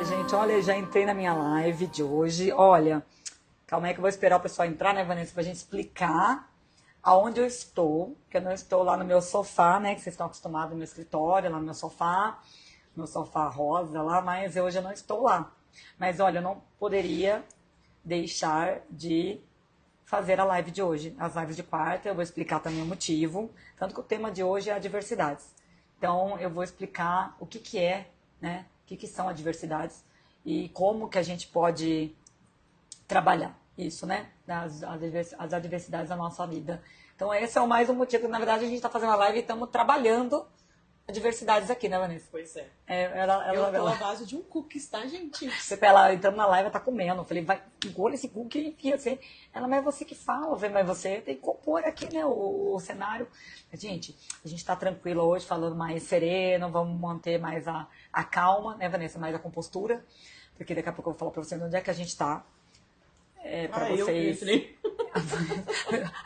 Ai, gente, olha, já entrei na minha live de hoje. Olha, calma aí que eu vou esperar o pessoal entrar, né, Vanessa, pra gente explicar aonde eu estou, que eu não estou lá no meu sofá, né, que vocês estão acostumados no meu escritório, lá no meu sofá rosa lá, mas hoje eu não estou lá. Mas olha, eu não poderia deixar de fazer a live de hoje. As lives de quarta, eu vou explicar também o motivo, tanto que o tema de hoje é adversidades. Então, eu vou explicar o que que é, né, o que que são adversidades e como que a gente pode trabalhar isso, né, as adversidades da nossa vida. Então, esse é o mais um motivo que, na verdade, a gente está fazendo a live e estamos trabalhando adversidades aqui, né, Vanessa? Pois é. Eu tô à base de um cookies, tá, gente? Ela entrando na live, ela tá comendo. Eu falei, vai, engole esse cookie e enfia assim. Ela, mas é você que fala. Eu falei, mas você tem que compor aqui, né, o cenário. Mas, gente, a gente tá tranquila hoje, falando mais sereno, vamos manter mais a calma, né, Vanessa? Mais a compostura. Porque daqui a pouco eu vou falar pra vocês onde é que a gente tá. Pra vocês.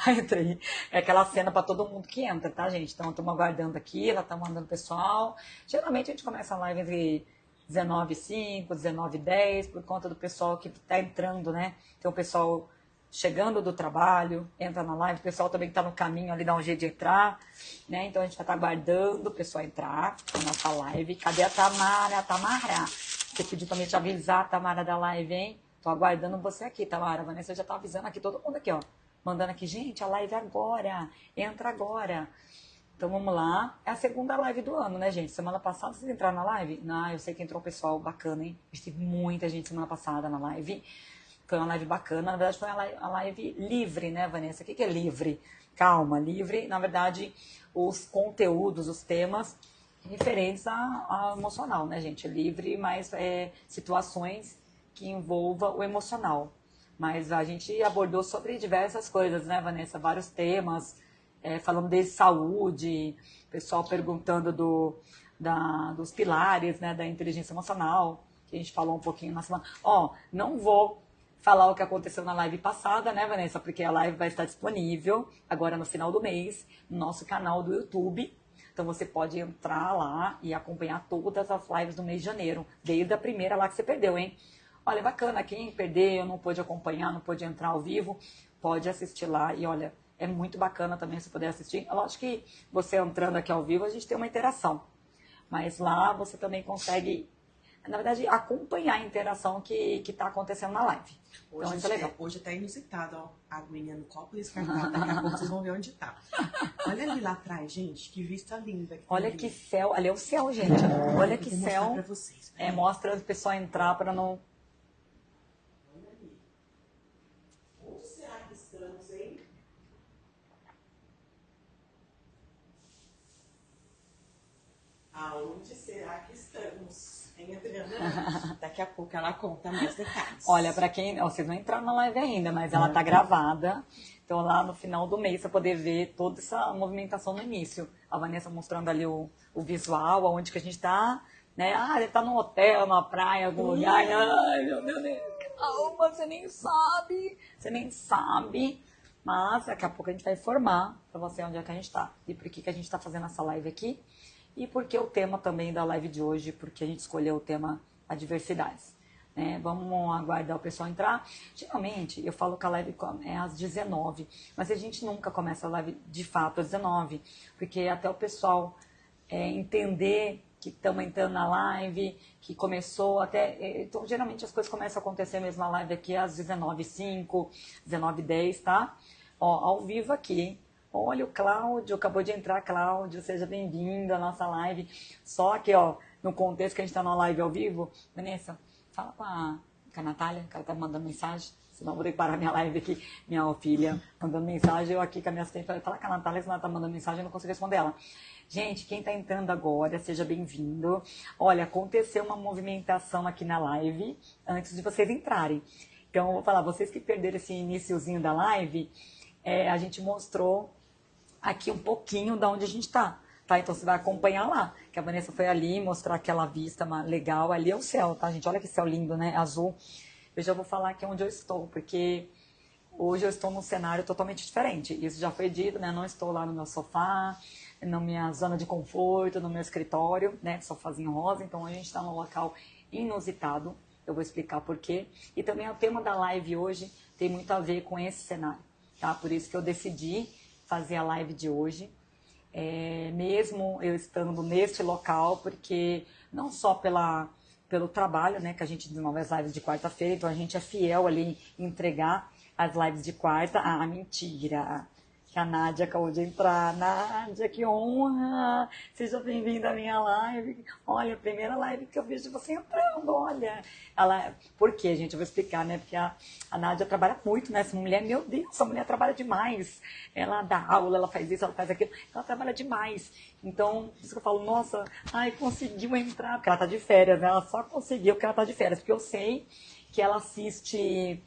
Entrei. É aquela cena para todo mundo que entra, tá, gente? Então, estamos aguardando aqui, ela tá mandando pessoal. Geralmente a gente começa a live entre 19h05, 19h10, por conta do pessoal que tá entrando, né? Tem o pessoal chegando do trabalho, entra na live, o pessoal também que tá no caminho ali, dá um jeito de entrar, né? Então a gente vai estar aguardando o pessoal entrar na nossa live. Cadê a Tamara? Tamara, você pediu também te avisar, Tamara, da live, hein? Tô aguardando você aqui, Tamara. A Vanessa já tá avisando aqui, todo mundo aqui, ó. Mandando aqui, gente, a live é agora. Entra agora. Então vamos lá. É a segunda live do ano, né, gente? Semana passada vocês entraram na live? Não, eu sei que entrou um pessoal bacana, hein? A gente teve muita gente semana passada na live. Foi uma live bacana. Na verdade, foi uma live livre, né, Vanessa? O que é livre? Calma, livre. Na verdade, os conteúdos, os temas referentes ao emocional, né, gente? Livre, mas situações que envolva o emocional. Mas a gente abordou sobre diversas coisas, né, Vanessa? Vários temas, falando de saúde, pessoal perguntando dos pilares, né, da inteligência emocional, que a gente falou um pouquinho na semana. Não vou falar o que aconteceu na live passada, né, Vanessa? Porque a live vai estar disponível agora no final do mês, no nosso canal do YouTube. Então você pode entrar lá e acompanhar todas as lives do mês de janeiro, desde a primeira lá que você perdeu, hein? Olha, bacana, quem perdeu, não pôde acompanhar, não pôde entrar ao vivo, pode assistir lá. E olha, é muito bacana também se puder assistir. Eu acho que você entrando aqui ao vivo, a gente tem uma interação. Mas lá você também consegue, na verdade, acompanhar a interação que está acontecendo na live. Hoje, então, isso é legal. Hoje tá inusitado, ó. A aguinha no copo descartável. Daqui a pouco vocês vão ver onde tá. Olha ali lá atrás, gente. Que vista linda. Que olha que céu. Ali é o céu, gente. Olha que céu. Vou mostrar pra vocês. Mostra o pessoal entrar para não... Aonde será que estamos? Daqui a pouco ela conta mais detalhes. Olha, para quem... vocês não entraram na live ainda, mas ela tá gravada. Então lá no final do mês você poder ver toda essa movimentação no início. A Vanessa mostrando ali o visual, aonde que a gente tá, né? Deve estar num hotel, numa praia, algum lugar. Ai, meu Deus, calma, você nem sabe. Você nem sabe. Mas daqui a pouco a gente vai informar para você onde é que a gente tá. E por que a gente tá fazendo essa live aqui. E porque o tema também da live de hoje, porque a gente escolheu o tema adversidades. Né? Vamos aguardar o pessoal entrar. Geralmente, eu falo que a live é às 19, mas a gente nunca começa a live de fato às 19, porque até o pessoal entender que estamos entrando na live, que começou até... Então, geralmente as coisas começam a acontecer mesmo na live aqui às 19h05, 19h10, tá? Ao vivo aqui. Olha o Cláudio, acabou de entrar, Cláudio, seja bem-vindo à nossa live. Só que, no contexto que a gente está na live ao vivo, Vanessa, fala com a Natália, que ela tá mandando mensagem, senão eu vou ter que parar minha live aqui, minha filha mandando mensagem, eu aqui com a minha assistente, fala com a Natália, senão ela tá mandando mensagem, eu não consigo responder ela. Gente, quem tá entrando agora, seja bem-vindo. Olha, aconteceu uma movimentação aqui na live, antes de vocês entrarem. Então, eu vou falar, vocês que perderam esse iniciozinho da live, a gente mostrou aqui um pouquinho de onde a gente tá, Então você vai acompanhar lá, que a Vanessa foi ali mostrar aquela vista legal, ali é o céu, tá, gente? Olha que céu lindo, né? Azul. Eu já vou falar aqui onde eu estou, porque hoje eu estou num cenário totalmente diferente. Isso já foi dito, né? Não estou lá no meu sofá, na minha zona de conforto, no meu escritório, né, sofazinho rosa. Então a gente está num local inusitado, eu vou explicar por quê. E também o tema da live hoje tem muito a ver com esse cenário, tá? Por isso que eu decidi fazer a live de hoje, mesmo eu estando neste local, porque não só pelo trabalho, né, que a gente desenvolve as lives de quarta-feira, então a gente é fiel ali em entregar as lives de quarta. Ah, mentira! Que a Nádia acabou de entrar. Nádia, que honra! Seja bem-vinda à minha live. Olha, a primeira live que eu vejo você entrando, olha. Por quê, gente? Eu vou explicar, né? Porque a Nádia trabalha muito, né? Essa mulher, meu Deus, essa mulher trabalha demais. Ela dá aula, ela faz isso, ela faz aquilo. Ela trabalha demais. Então, por isso que eu falo, nossa, conseguiu entrar. Porque ela tá de férias, né? Ela só conseguiu porque ela tá de férias. Porque eu sei que ela assiste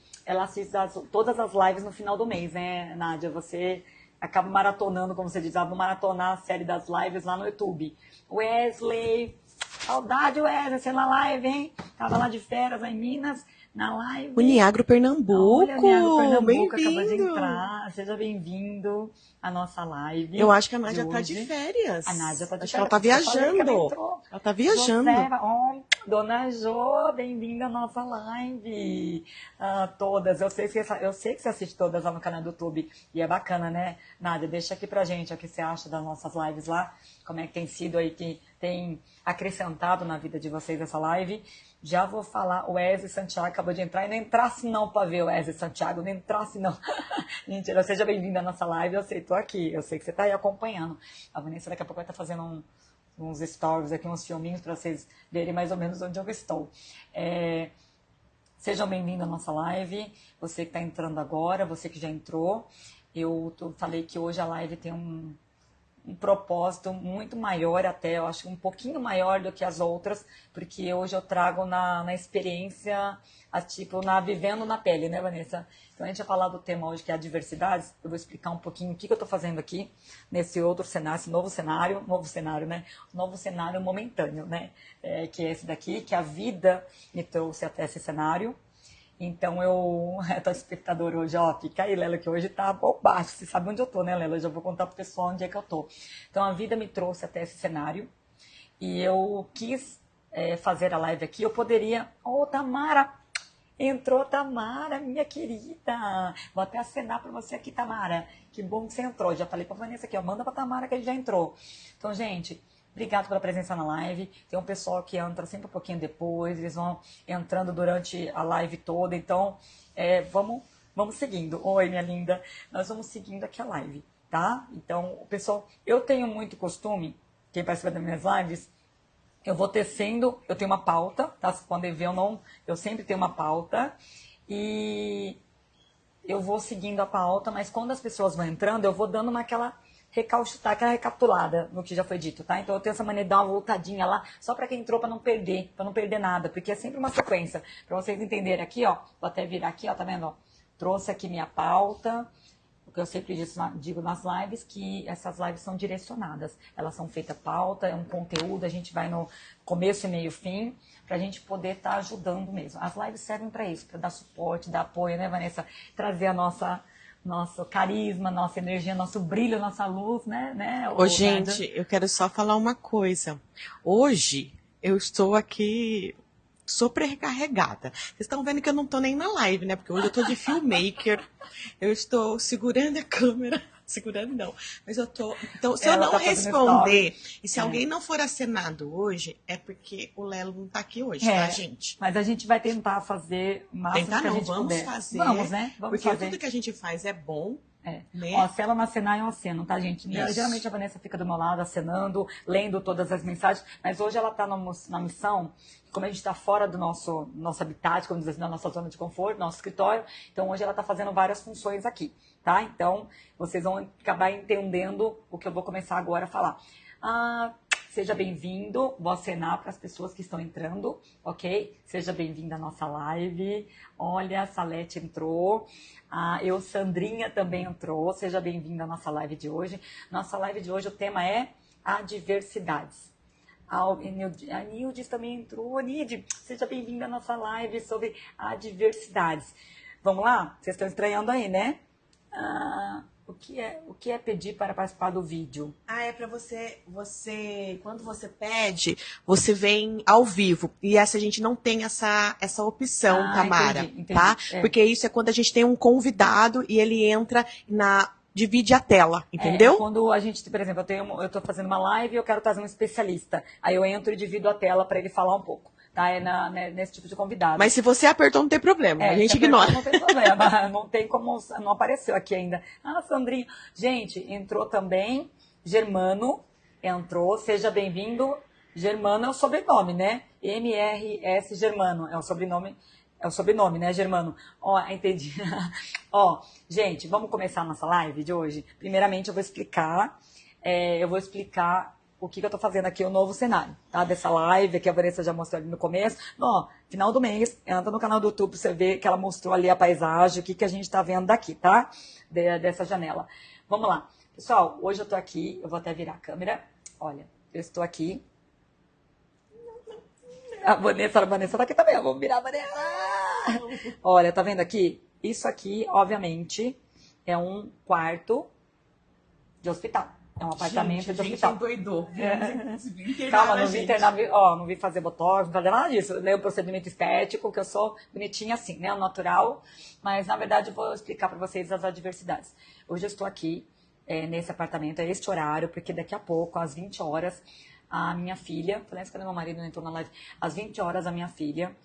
todas as lives no final do mês, né, Nádia? Você acaba maratonando, como você diz, vou maratonar a série das lives lá no YouTube. Wesley, saudade, Wesley, você na live, hein? Tava lá de férias, lá em Minas, na live. Uniagro Pernambuco, olha, Uniagro Pernambuco, acabou de bem-vindo. entrar. Seja bem-vindo à nossa live. Eu acho que a Nádia tá de férias. A Nádia tá de acho férias. que ela tá viajando. Ela tá viajando. Dona Jo, bem-vinda à nossa live. Todas, eu sei que você assiste todas lá no canal do YouTube. E é bacana, né? Nádia, deixa aqui pra gente o que você acha das nossas lives lá. Como é que tem sido aí, que tem acrescentado na vida de vocês essa live. Já vou falar, o Wesley Santiago acabou de entrar. E não entrasse não pra ver o Wesley Santiago, não entrasse não. Mentira, seja bem-vinda à nossa live. Eu sei, tô aqui. Eu sei que você tá aí acompanhando. A Vanessa daqui a pouco vai estar fazendo uns stories aqui, uns filminhos para vocês verem mais ou menos onde eu estou. Sejam bem-vindos à nossa live. Você que está entrando agora, você que já entrou. Falei que hoje a live tem um propósito muito maior até, eu acho um pouquinho maior do que as outras, porque hoje eu trago na experiência, vivendo na pele, né, Vanessa? Então a gente vai falar do tema hoje, que é a diversidade. Eu vou explicar um pouquinho o que eu estou fazendo aqui, nesse outro cenário, esse novo cenário, né? Novo cenário momentâneo, né? Que é esse daqui, que a vida me trouxe até esse cenário. Então eu tô espectador hoje, ó, fica aí, Lela, que hoje tá bombástico. Você sabe onde eu tô, né, Lela? Eu já vou contar pro pessoal onde é que eu tô. Então a vida me trouxe até esse cenário e eu quis fazer a live aqui. Eu poderia... Tamara! Entrou, Tamara, minha querida! Vou até acenar pra você aqui, Tamara. Que bom que você entrou. Já falei pra Vanessa aqui, ó, manda pra Tamara que ele já entrou. Então, gente... Obrigado pela presença na live. Tem um pessoal que entra sempre um pouquinho depois, eles vão entrando durante a live toda. Então, vamos seguindo. Oi, minha linda. Nós vamos seguindo aqui a live, tá? Então, o pessoal, eu tenho muito costume, quem participa das minhas lives, eu vou tecendo, eu tenho uma pauta, tá? Se podem ver, eu sempre tenho uma pauta. E eu vou seguindo a pauta, mas quando as pessoas vão entrando, eu vou dando aquela recapitulada no que já foi dito, tá? Então eu tenho essa maneira de dar uma voltadinha lá, só para quem entrou, para não perder nada, porque é sempre uma sequência, para vocês entenderem aqui, ó, vou até virar aqui, ó, tá vendo, ó? Trouxe aqui minha pauta, o que eu sempre digo nas lives, que essas lives são direcionadas, elas são feitas pauta, é um conteúdo, a gente vai no começo, meio, fim, pra gente poder estar ajudando mesmo. As lives servem para isso, para dar suporte, dar apoio, né, Vanessa? Trazer nosso carisma, nossa energia, nosso brilho, nossa luz, né? Ô, gente, eu quero só falar uma coisa. Hoje, eu estou aqui super recarregada. Vocês estão vendo que eu não estou nem na live, né? Porque hoje eu estou de filmmaker. Eu estou segurando a câmera. Segurando não. Mas eu tô... Então, se eu não responder, e se alguém não for acenado hoje, é porque o Lelo não tá aqui hoje, tá, gente? Mas a gente vai tentar fazer o máximo que a gente puder. Fazer. Vamos, né? Porque tudo que a gente faz é bom. Né? Ó, se ela não acenar, eu aceno, tá, gente? Geralmente a Vanessa fica do meu lado, acenando, lendo todas as mensagens, mas hoje ela tá na missão, como a gente tá fora do nosso habitat, como diz assim, da nossa zona de conforto, nosso escritório, então hoje ela tá fazendo várias funções aqui, tá? Então, vocês vão acabar entendendo o que eu vou começar agora a falar. Seja bem-vindo, vou acenar para as pessoas que estão entrando, ok? Seja bem-vinda à nossa live. Olha, a Salete entrou. Sandrinha também entrou. Seja bem-vinda à nossa live de hoje. Nossa live de hoje, o tema é adversidades. A Nildes também entrou. Nilde, seja bem-vinda à nossa live sobre adversidades. Vamos lá? Vocês estão estranhando aí, né? O o que é pedir para participar do vídeo? É para quando você pede, você vem ao vivo. E essa a gente não tem essa opção, Tamara, entendi. tá? Porque isso é quando a gente tem um convidado e ele entra divide a tela, entendeu? Quando a gente, por exemplo, eu tô fazendo uma live e eu quero trazer um especialista. Aí eu entro e divido a tela para ele falar um pouco. Tá? Nesse tipo de convidado. Mas se você apertou, não tem problema. A gente ignora. Não tem problema. Não tem como. Não apareceu aqui ainda. Sandrinha. Gente, entrou também. Germano. Entrou. Seja bem-vindo. Germano é o sobrenome, né? MRS Germano. É o sobrenome, né, Germano? Entendi. Gente, vamos começar a nossa live de hoje. Primeiramente, eu vou explicar. O que eu tô fazendo aqui, o novo cenário, tá? Dessa live que a Vanessa já mostrou ali no começo. Final do mês, entra no canal do YouTube pra você ver que ela mostrou ali a paisagem, o que a gente tá vendo daqui, tá? Dessa janela. Vamos lá. Pessoal, hoje eu tô aqui, eu vou até virar a câmera. Olha, eu estou aqui. A Vanessa tá aqui também, vamos virar a Vanessa. Olha, tá vendo aqui? Isso aqui, obviamente, é um quarto de hospital. É um apartamento de hospital. Doidou. Calma, não vim fazer botox, não fazer nada disso. Eu leio o procedimento estético, que eu sou bonitinha assim, né? O natural. Mas, na verdade, eu vou explicar para vocês as adversidades. Hoje eu estou aqui, nesse apartamento, é este horário, porque daqui a pouco, às 20 horas, a minha filha... Falei, cadê meu marido? Não entrou na live. Às 20 horas, a minha filha...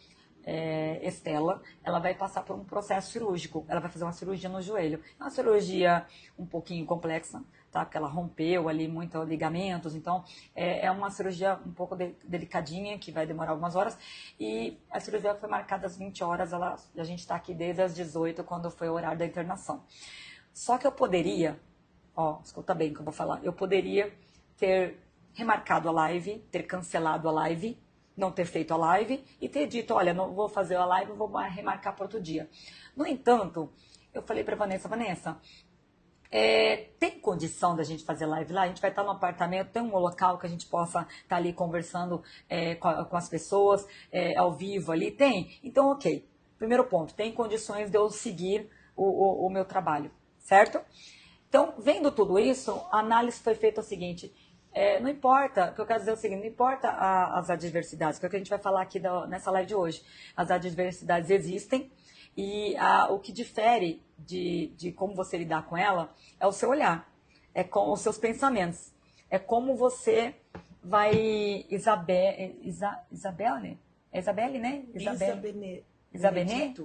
Estela, ela vai passar por um processo cirúrgico. Ela vai fazer uma cirurgia no joelho. É uma cirurgia um pouquinho complexa, tá? Porque ela rompeu ali muitos ligamentos. Então, é uma cirurgia um pouco delicadinha, que vai demorar algumas horas. E a cirurgia foi marcada às 20 horas. A gente está aqui desde as 18, quando foi o horário da internação. Só que eu poderia... escuta bem o que eu vou falar. Eu poderia ter remarcado a live, ter cancelado a live, não ter feito a live e ter dito, olha, não vou fazer a live, vou remarcar para outro dia. No entanto, eu falei para Vanessa, tem condição da gente fazer live lá? A gente vai estar no apartamento, tem um local que a gente possa estar ali conversando com as pessoas, ao vivo ali? Tem? Então, ok. Primeiro ponto, tem condições de eu seguir o meu trabalho, certo? Então, vendo tudo isso, a análise foi feita o seguinte... não importa, o que eu quero dizer é o seguinte, não importa as adversidades, que é o que a gente vai falar aqui nessa live de hoje. As adversidades existem e o que difere de como você lidar com ela é o seu olhar, é com os seus pensamentos, é como você vai... Isabelle, né?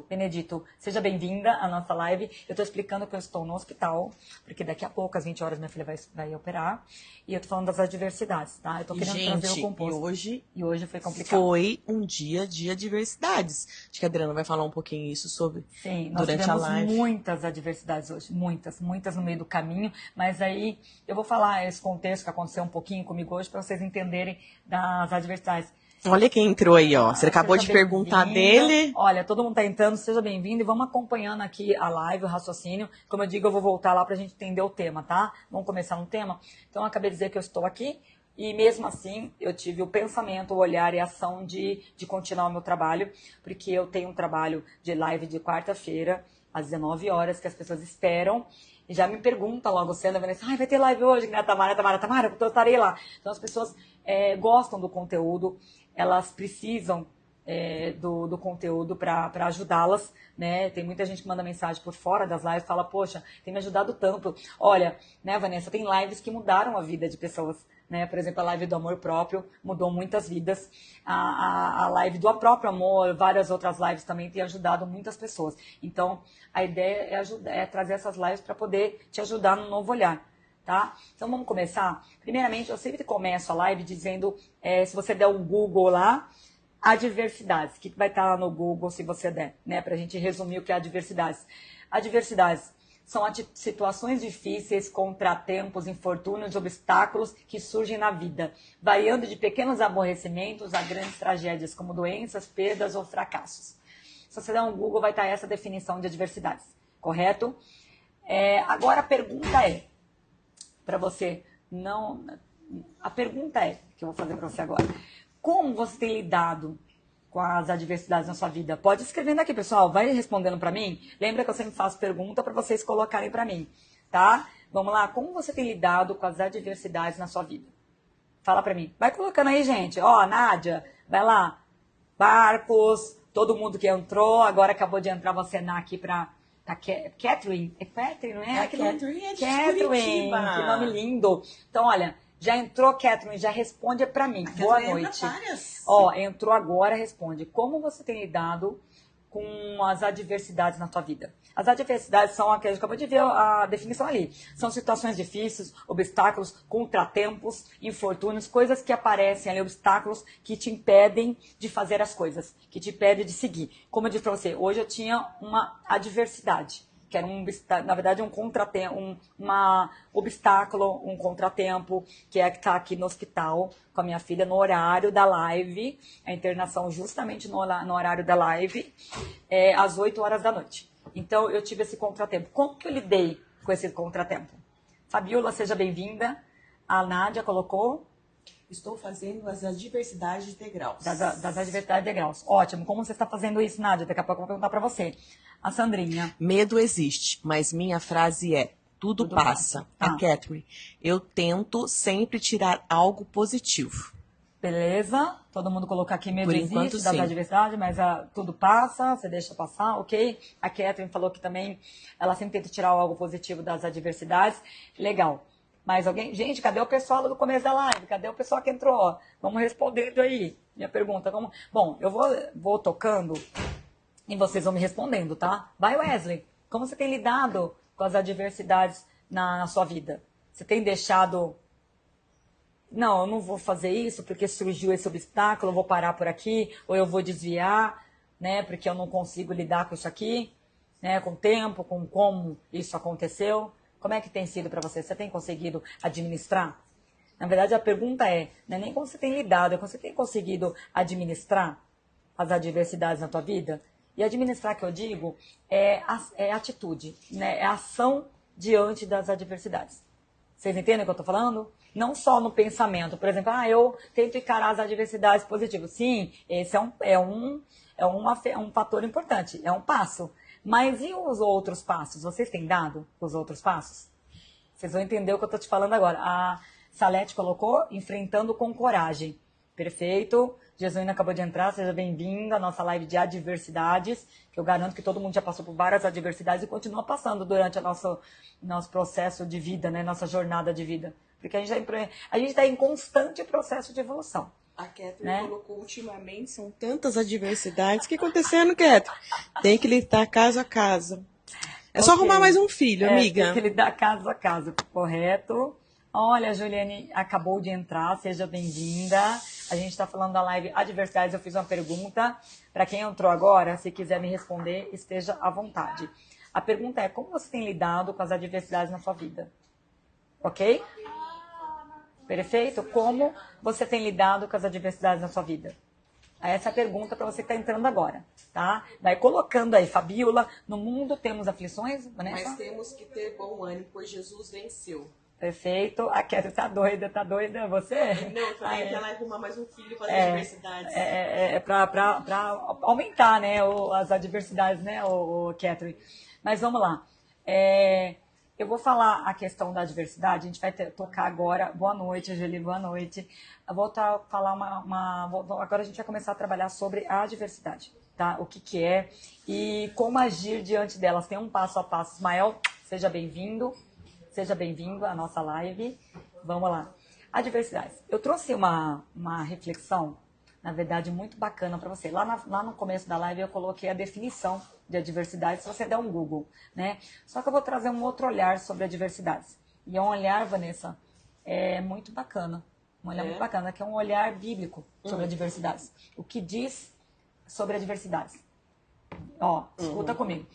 Benedito, seja bem-vinda à nossa live. Eu estou explicando que eu estou no hospital, porque daqui a pouco, às 20 horas, minha filha vai operar. E eu estou falando das adversidades, tá? Eu estou querendo trazer o composto. E hoje foi complicado. Foi um dia de adversidades. Acho que a Adriana vai falar um pouquinho isso sobre durante a live. Tivemos muitas adversidades hoje, muitas no meio do caminho. Mas aí eu vou falar esse contexto que aconteceu um pouquinho comigo hoje para vocês entenderem das adversidades. Olha quem entrou aí, ó. Você acabou de perguntar dele. Olha, todo mundo tá entrando, seja bem-vindo e vamos acompanhando aqui a live, o raciocínio. Como eu digo, eu vou voltar lá pra gente entender o tema, tá? Vamos começar no tema? Então, eu acabei de dizer que eu estou aqui e mesmo assim eu tive o pensamento, o olhar e a ação de continuar o meu trabalho, porque eu tenho um trabalho de live de quarta-feira, às 19 horas, que as pessoas esperam. E já me pergunta logo cedo, a Vanessa, vai ter live hoje, né? Tamara, eu estarei lá. Então, as pessoas gostam do conteúdo, elas precisam do conteúdo para ajudá-las, né? Tem muita gente que manda mensagem por fora das lives, fala, poxa, tem me ajudado tanto. Olha, né, Vanessa, tem lives que mudaram a vida de pessoas, né? Por exemplo, a live do amor próprio mudou muitas vidas. A live do próprio amor, várias outras lives também têm ajudado muitas pessoas. Então, a ideia é trazer essas lives para poder te ajudar no novo olhar. Tá? Então vamos começar? Primeiramente, eu sempre começo a live dizendo, se você der um Google lá, adversidades. O que vai estar lá no Google se você der, né? Pra gente resumir o que é adversidades. Adversidades são situações difíceis, contratempos, infortúnios, obstáculos que surgem na vida, variando de pequenos aborrecimentos a grandes tragédias, como doenças, perdas ou fracassos. Se você der um Google, vai estar essa definição de adversidades, correto? Agora a pergunta para você não... A pergunta que eu vou fazer para você agora. Como você tem lidado com as adversidades na sua vida? Pode escrevendo aqui, pessoal. Vai respondendo para mim. Lembra que eu sempre faço pergunta para vocês colocarem para mim, tá? Vamos lá, como você tem lidado com as adversidades na sua vida? Fala pra mim. Vai colocando aí, gente. Ó, Nádia, vai lá. Barcos, todo mundo que entrou, agora acabou de entrar, vou acenar aqui pra Catherine. É Catherine, não é? É a Catherine, é de Catherine, Curitiba. que nome lindo. Então, olha, já entrou, Catherine, já responde pra mim. Boa noite. Ó, entrou agora, responde. Como você tem lidado com as adversidades na tua vida? As adversidades são aquelas, acabou de ver a definição ali. São situações difíceis, obstáculos, contratempos, infortúnios, coisas que aparecem ali, obstáculos que te impedem de fazer as coisas, que te impedem de seguir. Como eu disse para você, hoje eu tinha uma adversidade, que era na verdade um contratempo, obstáculo, um contratempo, que é que tá aqui no hospital com a minha filha no horário da live, a internação justamente no horário da live, às 8 horas da noite. Então, eu tive esse contratempo. Como que eu lidei com esse contratempo? Fabiola, seja bem-vinda. A Nádia colocou? Estou fazendo as adversidades de degraus. Das adversidades de degraus. Ótimo. Como você está fazendo isso, Nádia? Daqui a pouco eu vou perguntar para você. A Sandrinha. Medo existe, mas minha frase é: tudo passa. Tá. A Catherine, eu tento sempre tirar algo positivo. Beleza, todo mundo colocar aqui medo Por existe enquanto, das sim. adversidades, mas tudo passa, você deixa passar, ok? A Catherine falou que também ela sempre tenta tirar algo positivo das adversidades. Legal. Mas alguém... Gente, cadê o pessoal do começo da live? Cadê o pessoal que entrou? Vamos respondendo aí. Minha pergunta. Bom, eu vou tocando e vocês vão me respondendo, tá? Vai, Wesley. Como você tem lidado com as adversidades na sua vida? Você tem deixado... Não, eu não vou fazer isso porque surgiu esse obstáculo, eu vou parar por aqui, ou eu vou desviar, né, porque eu não consigo lidar com isso aqui, né, com o tempo, com como isso aconteceu. Como é que tem sido para você? Você tem conseguido administrar? Na verdade, a pergunta não é nem como você tem lidado, é como você tem conseguido administrar as adversidades na tua vida. E administrar, que eu digo, é atitude, né, é ação diante das adversidades. Vocês entendem o que eu estou falando? Não só no pensamento. Por exemplo, eu tento encarar as adversidades positivas. Sim, esse é um fator importante, é um passo. Mas e os outros passos? Vocês têm dado os outros passos? Vocês vão entender o que eu estou te falando agora. A Salete colocou enfrentando com coragem. Perfeito. Jesuína acabou de entrar, seja bem-vinda à nossa live de adversidades, que eu garanto que todo mundo já passou por várias adversidades e continua passando durante o nosso processo de vida, né? Nossa jornada de vida. Porque a gente está em constante processo de evolução. A Catherine, né? Colocou ultimamente, são tantas adversidades. O que acontecendo, Catherine? Tem que lidar caso a caso. É só arrumar mais um filho, amiga. Tem que lidar caso a caso, correto? Olha, a Juliane acabou de entrar, seja bem-vinda. A gente está falando da live Adversidades, eu fiz uma pergunta. Para quem entrou agora, se quiser me responder, esteja à vontade. A pergunta é, como você tem lidado com as adversidades na sua vida? Ok? Perfeito? Como você tem lidado com as adversidades na sua vida? Essa é a pergunta para você que está entrando agora, tá? Vai colocando aí, Fabiola, no mundo temos aflições, Vanessa? Mas temos que ter bom ânimo, pois Jesus venceu. Perfeito. A Kézia tá doida você? Não, também que ela arruma mais um filho para as adversidades. Para aumentar, né, as adversidades, né, o Catherine. Mas vamos lá. Eu vou falar a questão da adversidade, a gente vai tocar agora. Boa noite, Angeli, boa noite. Eu vou falar agora a gente vai começar a trabalhar sobre a adversidade, tá? O que é e como agir diante delas. Tem um passo a passo. Ismael, seja bem-vindo. Seja bem-vindo à nossa live. Vamos lá. Adversidades. Eu trouxe uma reflexão, na verdade, muito bacana para você. Lá no começo da live eu coloquei a definição de adversidade, se você der um Google, né? Só que eu vou trazer um outro olhar sobre adversidades. E é um olhar, Vanessa, muito bacana. Um olhar muito bacana, que é um olhar bíblico sobre adversidades. O que diz sobre adversidades? Ó, escuta comigo.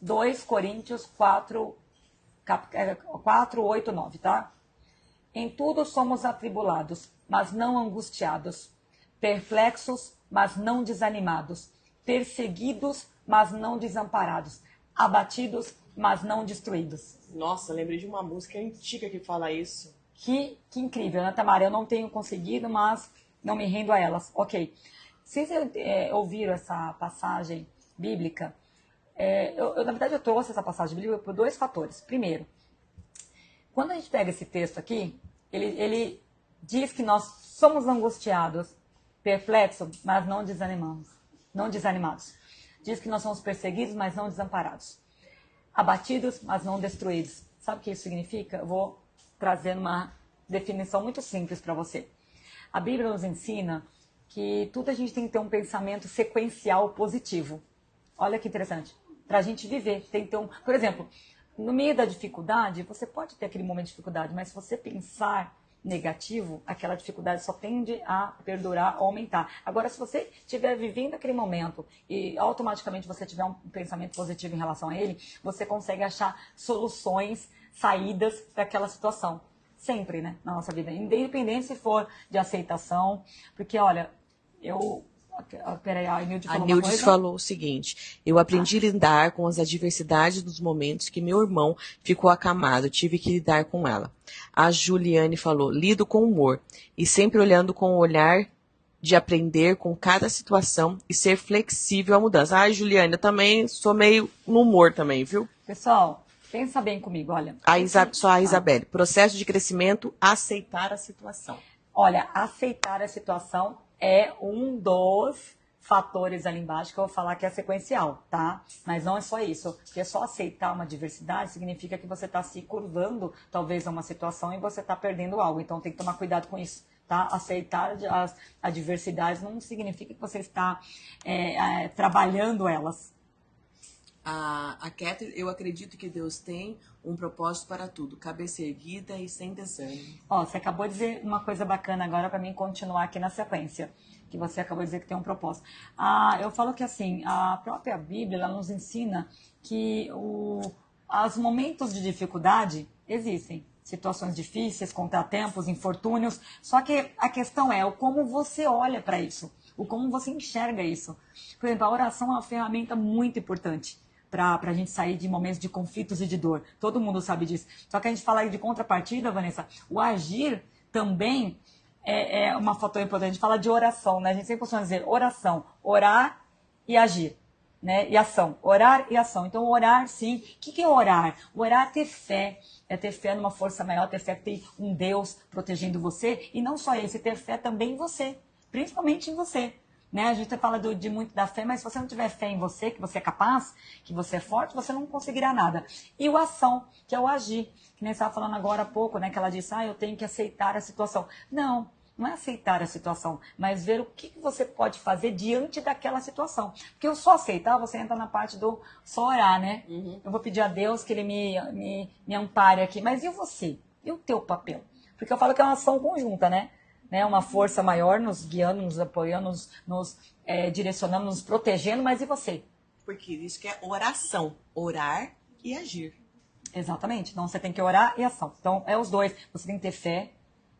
2 Coríntios 4, 8, 9, tá? Em tudo somos atribulados, mas não angustiados, perplexos, mas não desanimados, perseguidos, mas não desamparados, abatidos, mas não destruídos. Nossa, lembrei de uma música antiga que fala isso. Que incrível, né, Tamara? Eu não tenho conseguido, mas não me rendo a elas. Ok. Vocês ouviram essa passagem bíblica? Na verdade, eu trouxe essa passagem bíblica por 2 fatores. Primeiro, Quando a gente pega esse texto aqui, ele diz que nós somos angustiados, perplexos, mas não desanimamos, não desanimados. Diz que nós somos perseguidos, mas não desamparados. Abatidos, mas não destruídos. Sabe o que isso significa? Eu vou trazer uma definição muito simples para você. A Bíblia nos ensina que tudo a gente tem que ter um pensamento sequencial positivo. Olha que interessante. Para a gente viver, tem que ter um... Por exemplo, no meio da dificuldade, você pode ter aquele momento de dificuldade, mas se você pensar negativo, aquela dificuldade só tende a perdurar, a aumentar. Agora, se você estiver vivendo aquele momento e automaticamente você tiver um pensamento positivo em relação a ele, você consegue achar soluções, saídas para aquela situação. Sempre, né, na nossa vida. Independente se for de aceitação, porque, olha, Peraí, a Nilde falou uma coisa. Falou o seguinte: eu aprendi a lidar com as adversidades dos momentos que meu irmão ficou acamado, tive que lidar com ela. A Juliane falou: lido com humor e sempre olhando com o olhar de aprender com cada situação e ser flexível à mudança. Ah, Juliane, eu também sou meio no humor também, viu? Pessoal, pensa bem comigo, olha. Só a Isabelle. Processo de crescimento, aceitar a situação. Olha, aceitar a situação é um dos fatores ali embaixo que eu vou falar que é sequencial, tá? Mas não é só isso, porque só aceitar uma diversidade significa que você está se curvando, talvez, a uma situação e você está perdendo algo. Então tem que tomar cuidado com isso, tá? Aceitar as adversidades não significa que você está trabalhando elas. A Catherine, eu acredito que Deus tem um propósito para tudo, cabeça erguida e sem desânimo. Ó, você acabou de dizer uma coisa bacana agora para mim continuar aqui na sequência, que você acabou de dizer que tem um propósito. Eu falo que assim, a própria Bíblia ela nos ensina que os momentos de dificuldade existem. Situações difíceis, contratempos, infortúnios, só que a questão é o como você olha para isso, o como você enxerga isso. Por exemplo, a oração é uma ferramenta muito importante para a gente sair de momentos de conflitos e de dor. Todo mundo sabe disso. Só que a gente fala de contrapartida, Vanessa, o agir também é uma fator importante. A gente fala de oração, né? A gente sempre costuma dizer oração, orar e agir, né? E ação, orar e ação. Então, orar, sim. O que é orar? Orar é ter fé numa força maior, ter fé que tem um Deus protegendo você. E não só esse, ter fé também em você, principalmente em você. Né? A gente fala de muito da fé, mas se você não tiver fé em você, que você é capaz, que você é forte, você não conseguirá nada. E o ação, que é o agir, que nem você estava falando agora há pouco, né? Que ela disse, eu tenho que aceitar a situação. Não é aceitar a situação, mas ver o que você pode fazer diante daquela situação. Porque eu só aceitar, você entra na parte do só orar, né? Uhum. Eu vou pedir a Deus que Ele me ampare aqui. Mas e você? E o teu papel? Porque eu falo que é uma ação conjunta, né? Uma força maior nos guiando, nos apoiando, nos direcionando, nos protegendo, mas e você? Porque isso que é oração, orar e agir. Exatamente, então você tem que orar e ação. Então é os dois, você tem que ter fé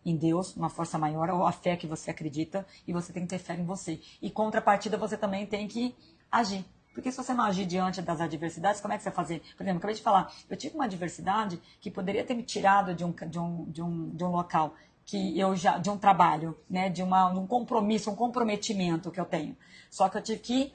em Deus, uma força maior, ou a fé que você acredita, e você tem que ter fé em você. E contrapartida você também tem que agir. Porque se você não agir diante das adversidades, como é que você vai fazer? Por exemplo, acabei de falar, eu tive uma adversidade que poderia ter me tirado de um local, de um trabalho, né, de um compromisso, um comprometimento que eu tenho. Só que eu tive que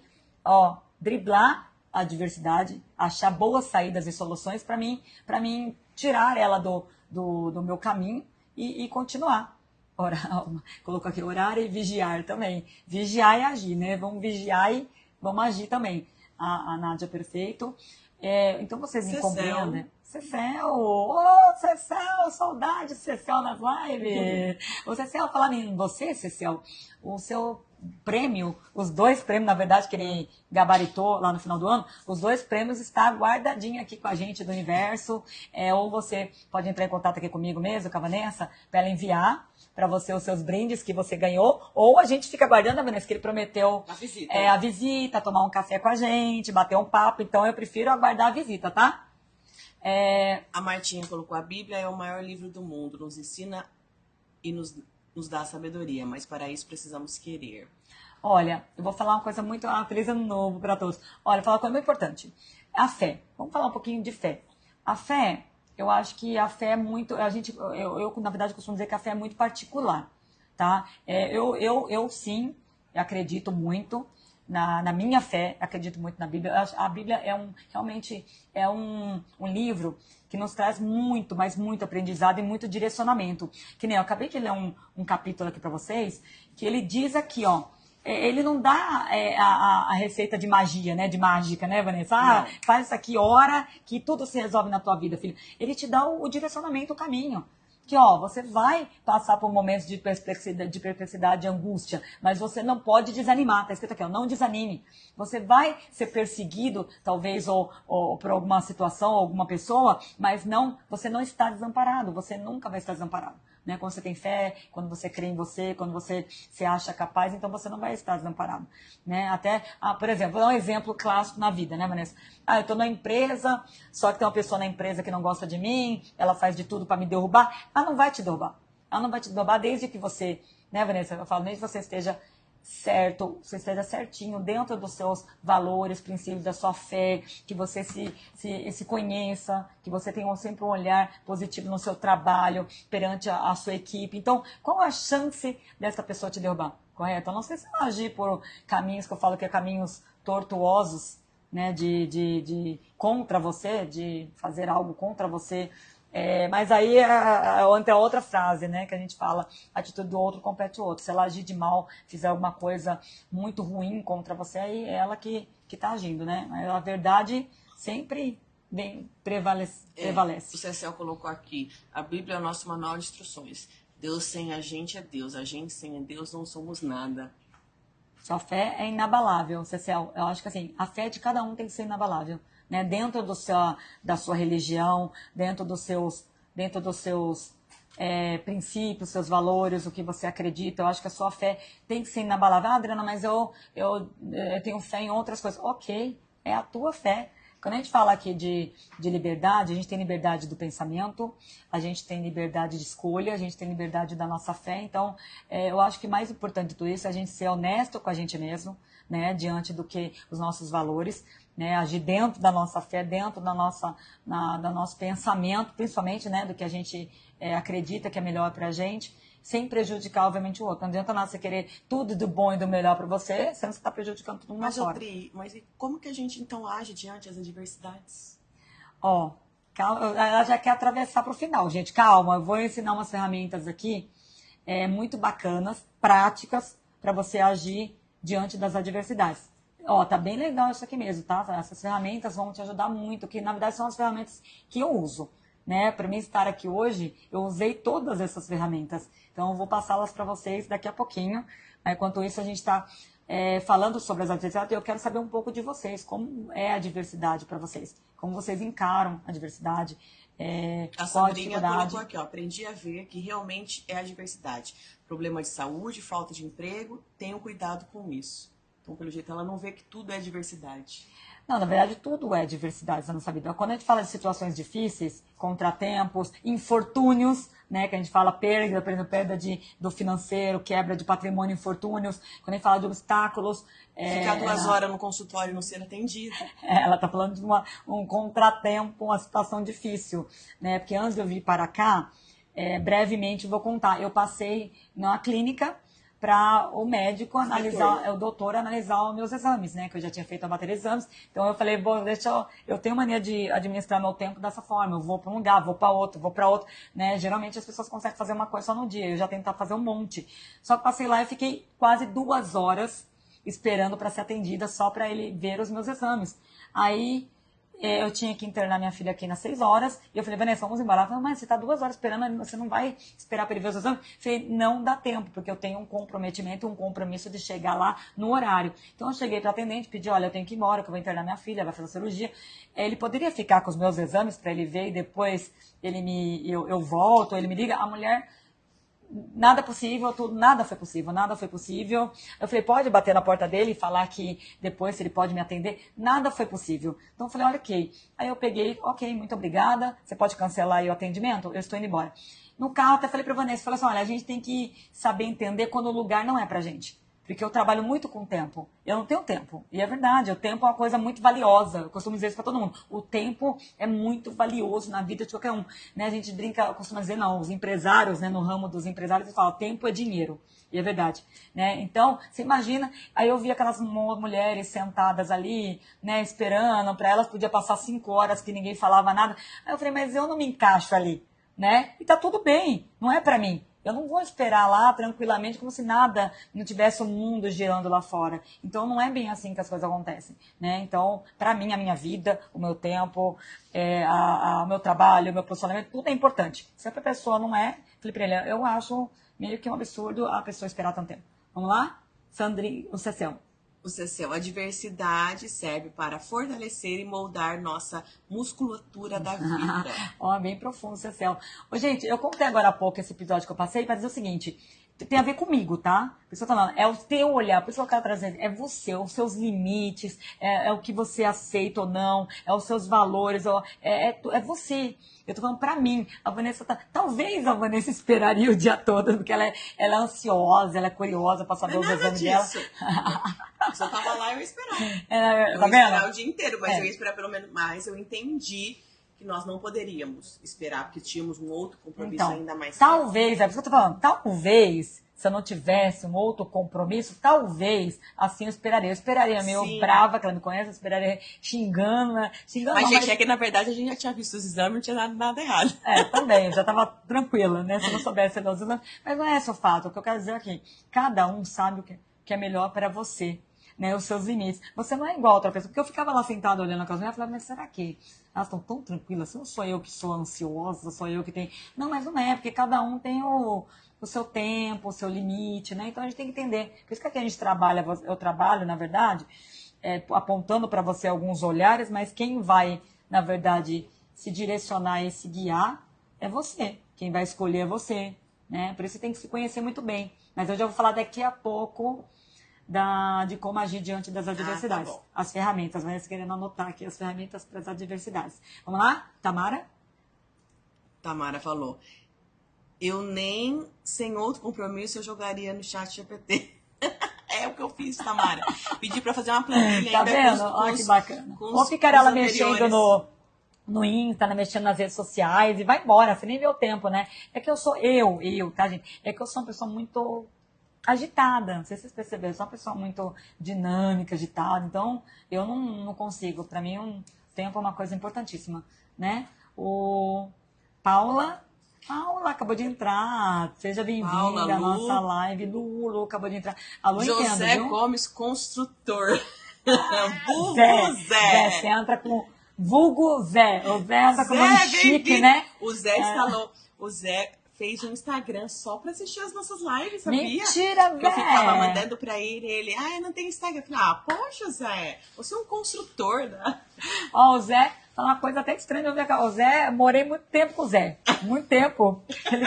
driblar a adversidade, achar boas saídas e soluções para mim tirar ela do meu caminho e continuar. Colocou aqui orar e vigiar também. Vigiar e agir, né? Vamos vigiar e vamos agir também. A Nádia Perfeito. Então vocês me compreendem. Cecel, Cecel, saudade de Cecel nas lives. O Cecel, falar em você, Cecel, o seu prêmio, os 2 prêmios, na verdade, que ele gabaritou lá no final do ano, os 2 prêmios estão guardadinhos aqui com a gente do universo. Ou você pode entrar em contato aqui comigo mesmo, com a Vanessa, para ela enviar para você os seus brindes que você ganhou, ou a gente fica guardando a Vanessa, que ele prometeu a visita, tomar um café com a gente, bater um papo, então eu prefiro aguardar a visita, tá? A Martinha colocou: a Bíblia é o maior livro do mundo, nos ensina e nos dá sabedoria, mas para isso precisamos querer. Olha, eu vou falar uma coisa muito... feliz ano novo para todos. Olha, falar uma coisa muito importante. A fé. Vamos falar um pouquinho de fé. A fé, eu acho que a fé é muito... Eu na verdade, costumo dizer que a fé é muito particular, tá? Eu sim, acredito muito na minha fé, acredito muito na Bíblia. A Bíblia realmente é um livro que nos traz muito, mas muito aprendizado e muito direcionamento. Que nem eu acabei de ler um capítulo aqui para vocês, que ele diz aqui, ó, ele não dá a receita de magia, né? De mágica, né, Vanessa? Faz isso aqui, ora, que tudo se resolve na tua vida, filho. Ele te dá o direcionamento, o caminho. Que, ó, você vai passar por momentos de perplexidade, de angústia, mas você não pode desanimar. Tá escrito aqui, ó, não desanime. Você vai ser perseguido, talvez, ou por alguma situação, ou alguma pessoa, mas você não está desamparado. Você nunca vai estar desamparado. Né? Quando você tem fé, quando você crê em você, quando você se acha capaz, então você não vai estar desamparado. Né? Até, por exemplo, vou dar um exemplo clássico na vida, né, Vanessa? Eu estou na empresa, só que tem uma pessoa na empresa que não gosta de mim, ela faz de tudo para me derrubar. Ela não vai te derrubar. Ela não vai te derrubar desde que você, né, Vanessa? Eu falo, desde que você esteja certo, você esteja certinho dentro dos seus valores, princípios da sua fé, que você se conheça, que você tenha sempre um olhar positivo no seu trabalho, perante a sua equipe. Então, qual a chance dessa pessoa te derrubar? Correto? Eu não sei se ela agir por caminhos que eu falo que é caminhos tortuosos, né, de contra você, de fazer algo contra você. Mas aí entra outra frase, né, que a gente fala, a atitude do outro compete o outro. Se ela agir de mal, fizer alguma coisa muito ruim contra você, aí é ela que está agindo, né? Mas a verdade sempre prevalece. O Cecel colocou aqui, a Bíblia é o nosso manual de instruções. Deus sem a gente é Deus, a gente sem Deus não somos nada. Sua fé é inabalável, Cecel. Eu acho que assim, a fé de cada um tem que ser inabalável. Né, dentro da sua religião, dentro dos seus princípios, seus valores, o que você acredita. Eu acho que a sua fé tem que ser inabalável. Adriana, mas eu tenho fé em outras coisas. Ok, é a tua fé. Quando a gente fala aqui de liberdade, a gente tem liberdade do pensamento, a gente tem liberdade de escolha, a gente tem liberdade da nossa fé. Então, eu acho que mais importante de tudo isso é a gente ser honesto com a gente mesmo, né, diante do que os nossos valores, né, agir dentro da nossa fé, dentro do nosso pensamento, principalmente, né, do que a gente acredita que é melhor para a gente, sem prejudicar, obviamente, o outro. Não adianta nada você querer tudo do bom e do melhor para você, sendo que você está prejudicando todo mundo lá fora. Mas como que a gente, então, age diante das adversidades? Calma, ela já quer atravessar para o final, gente. Calma, eu vou ensinar umas ferramentas aqui muito bacanas, práticas, para você agir diante das adversidades. Tá bem legal isso aqui mesmo, tá? Essas ferramentas vão te ajudar muito, que na verdade são as ferramentas que eu uso, né? Para mim estar aqui hoje, eu usei todas essas ferramentas. Então, eu vou passá-las para vocês daqui a pouquinho. Enquanto isso, a gente está falando sobre as adversidades. Eu quero saber um pouco de vocês, como é a diversidade para vocês, como vocês encaram a diversidade. A Sandrinha colocou aqui, ó, aprendi a ver que realmente é a diversidade. Problema de saúde, falta de emprego, tenham cuidado com isso. Então, pelo jeito, ela não vê que tudo é diversidade. Não, na verdade, tudo é diversidade na nossa vida. Quando a gente fala de situações difíceis, contratempos, infortúnios, né, que a gente fala perda, por exemplo, perda do financeiro, quebra de patrimônio, infortúnios. Quando a gente fala de obstáculos... Ficar 2 horas no consultório e não ser atendida. Ela está falando de um contratempo, uma situação difícil, né? Porque antes de eu vir para cá, brevemente vou contar. Eu passei numa clínica para o médico analisar, o doutor analisar os meus exames, né? Que eu já tinha feito a bateria de exames. Então eu falei, bom, eu tenho mania de administrar meu tempo dessa forma. Eu vou para um lugar, vou para outro, né? Geralmente as pessoas conseguem fazer uma coisa só no dia. Eu já tentava fazer um monte. Só que passei lá e fiquei quase 2 horas esperando para ser atendida só para ele ver os meus exames. Aí eu tinha que internar minha filha aqui nas 6 horas. E eu falei, Vanessa, vamos embora. Ela falou, mas você está 2 horas esperando, você não vai esperar para ele ver os exames? Eu falei, não dá tempo, porque eu tenho um comprometimento, um compromisso de chegar lá no horário. Então eu cheguei para a atendente, pedi, olha, eu tenho que ir embora, que eu vou internar minha filha, vai fazer cirurgia. Ele poderia ficar com os meus exames para ele ver e depois eu volto, ele me liga. A mulher... Nada possível, nada foi possível. Eu falei, pode bater na porta dele e falar que depois se ele pode me atender? Nada foi possível. Então eu falei, olha, ok. Aí eu peguei, ok, muito obrigada, você pode cancelar aí o atendimento? Eu estou indo embora. No carro até falei pra Vanessa, falei assim, olha, a gente tem que saber entender quando o lugar não é pra gente. Porque eu trabalho muito com o tempo. Eu não tenho tempo. E é verdade, o tempo é uma coisa muito valiosa. Eu costumo dizer isso para todo mundo. O tempo é muito valioso na vida de qualquer um. Né? A gente brinca, costuma dizer, não, os empresários, né, no ramo dos empresários, eles falam, tempo é dinheiro. E é verdade. Né? Então, você imagina, aí eu vi aquelas mulheres sentadas ali, né, esperando, para elas podia passar 5 horas que ninguém falava nada. Aí eu falei, mas eu não me encaixo ali. Né? E tá tudo bem, não é para mim. Eu não vou esperar lá tranquilamente como se nada não tivesse o mundo girando lá fora. Então não é bem assim que as coisas acontecem, né? Então, para mim, a minha vida, o meu tempo, o meu trabalho, o meu posicionamento, tudo é importante. Se a pessoa não é, falei para ele, eu acho meio que um absurdo a pessoa esperar tanto tempo. Vamos lá? Sandri, o Cecel. O Cecel, a diversidade serve para fortalecer e moldar nossa musculatura da vida. Ó, bem profundo, Cecel. Ô, gente, eu contei agora há pouco esse episódio que eu passei para dizer o seguinte, tem a ver comigo, tá? A pessoa tá falando, é o teu olhar, por isso que eu quero trazer, é você, os seus limites, é o que você aceita ou não, é os seus valores, é você. Eu tô falando pra mim, a Vanessa talvez a Vanessa esperaria o dia todo, porque ela é ansiosa, ela é curiosa pra saber os exames dela. Se eu tava lá, eu ia esperar. Eu ia esperar o dia inteiro, mas eu ia esperar pelo menos mais. Eu entendi que nós não poderíamos esperar, porque tínhamos um outro compromisso ainda mais. Talvez, é por isso que eu tô falando, talvez, se eu não tivesse um outro compromisso, talvez, assim eu esperaria. Eu esperaria meio brava, que ela me conhece, eu esperaria xingando. Mas, gente, é que na verdade a gente já tinha visto os exames, não tinha nada errado. Também, eu já tava tranquila, né? Se eu não soubesse os exames. Mas não é esse o fato. O que eu quero dizer aqui, cada um sabe o que é melhor para você. Né, os seus limites. Você não é igual a outra pessoa. Porque eu ficava lá sentada olhando aquelas mulheres e falava, mas será que elas estão tão tranquilas? Não sou eu que sou ansiosa, sou eu que tenho... Não, mas não é, porque cada um tem o seu tempo, o seu limite, né? Então a gente tem que entender. Por isso que aqui a gente trabalha, eu trabalho, na verdade, apontando para você alguns olhares, mas quem vai, na verdade, se direcionar e se guiar é você. Quem vai escolher é você, né? Por isso você tem que se conhecer muito bem. Mas eu já vou falar daqui a pouco de como agir diante das adversidades. Tá bom. As ferramentas, vai querendo anotar aqui as ferramentas para as adversidades. Vamos lá? Tamara? Tamara falou, eu nem sem outro compromisso eu jogaria no chat GPT. É o que eu fiz, Tamara. Pedi para fazer uma planilha. Tá vendo? Olha que bacana. Ou ficar ela mexendo no Insta, mexendo nas redes sociais e vai embora, você nem vê o tempo, né? É que eu sou tá, gente? É que eu sou uma pessoa muito agitada, não sei se vocês perceberam, eu sou uma pessoa muito dinâmica, agitada, então eu não consigo. Para mim, um tempo é uma coisa importantíssima, né? O Paula acabou de entrar, seja bem-vinda à nossa live. Lu acabou de entrar. Alô, José entendo, viu? Gomes, construtor. Zé, você entra com vulgo Zé. O Zé entra com nome chique, né? O Zé instalou. O Zé fez um Instagram só pra assistir as nossas lives, sabia? Mentira, velho! Eu ficava mandando pra ele, não tem Instagram. Eu falei, poxa, Zé, você é um construtor, né? Ó, o Zé, fala uma coisa até estranha. O Zé, morei muito tempo com o Zé. Muito tempo. Ele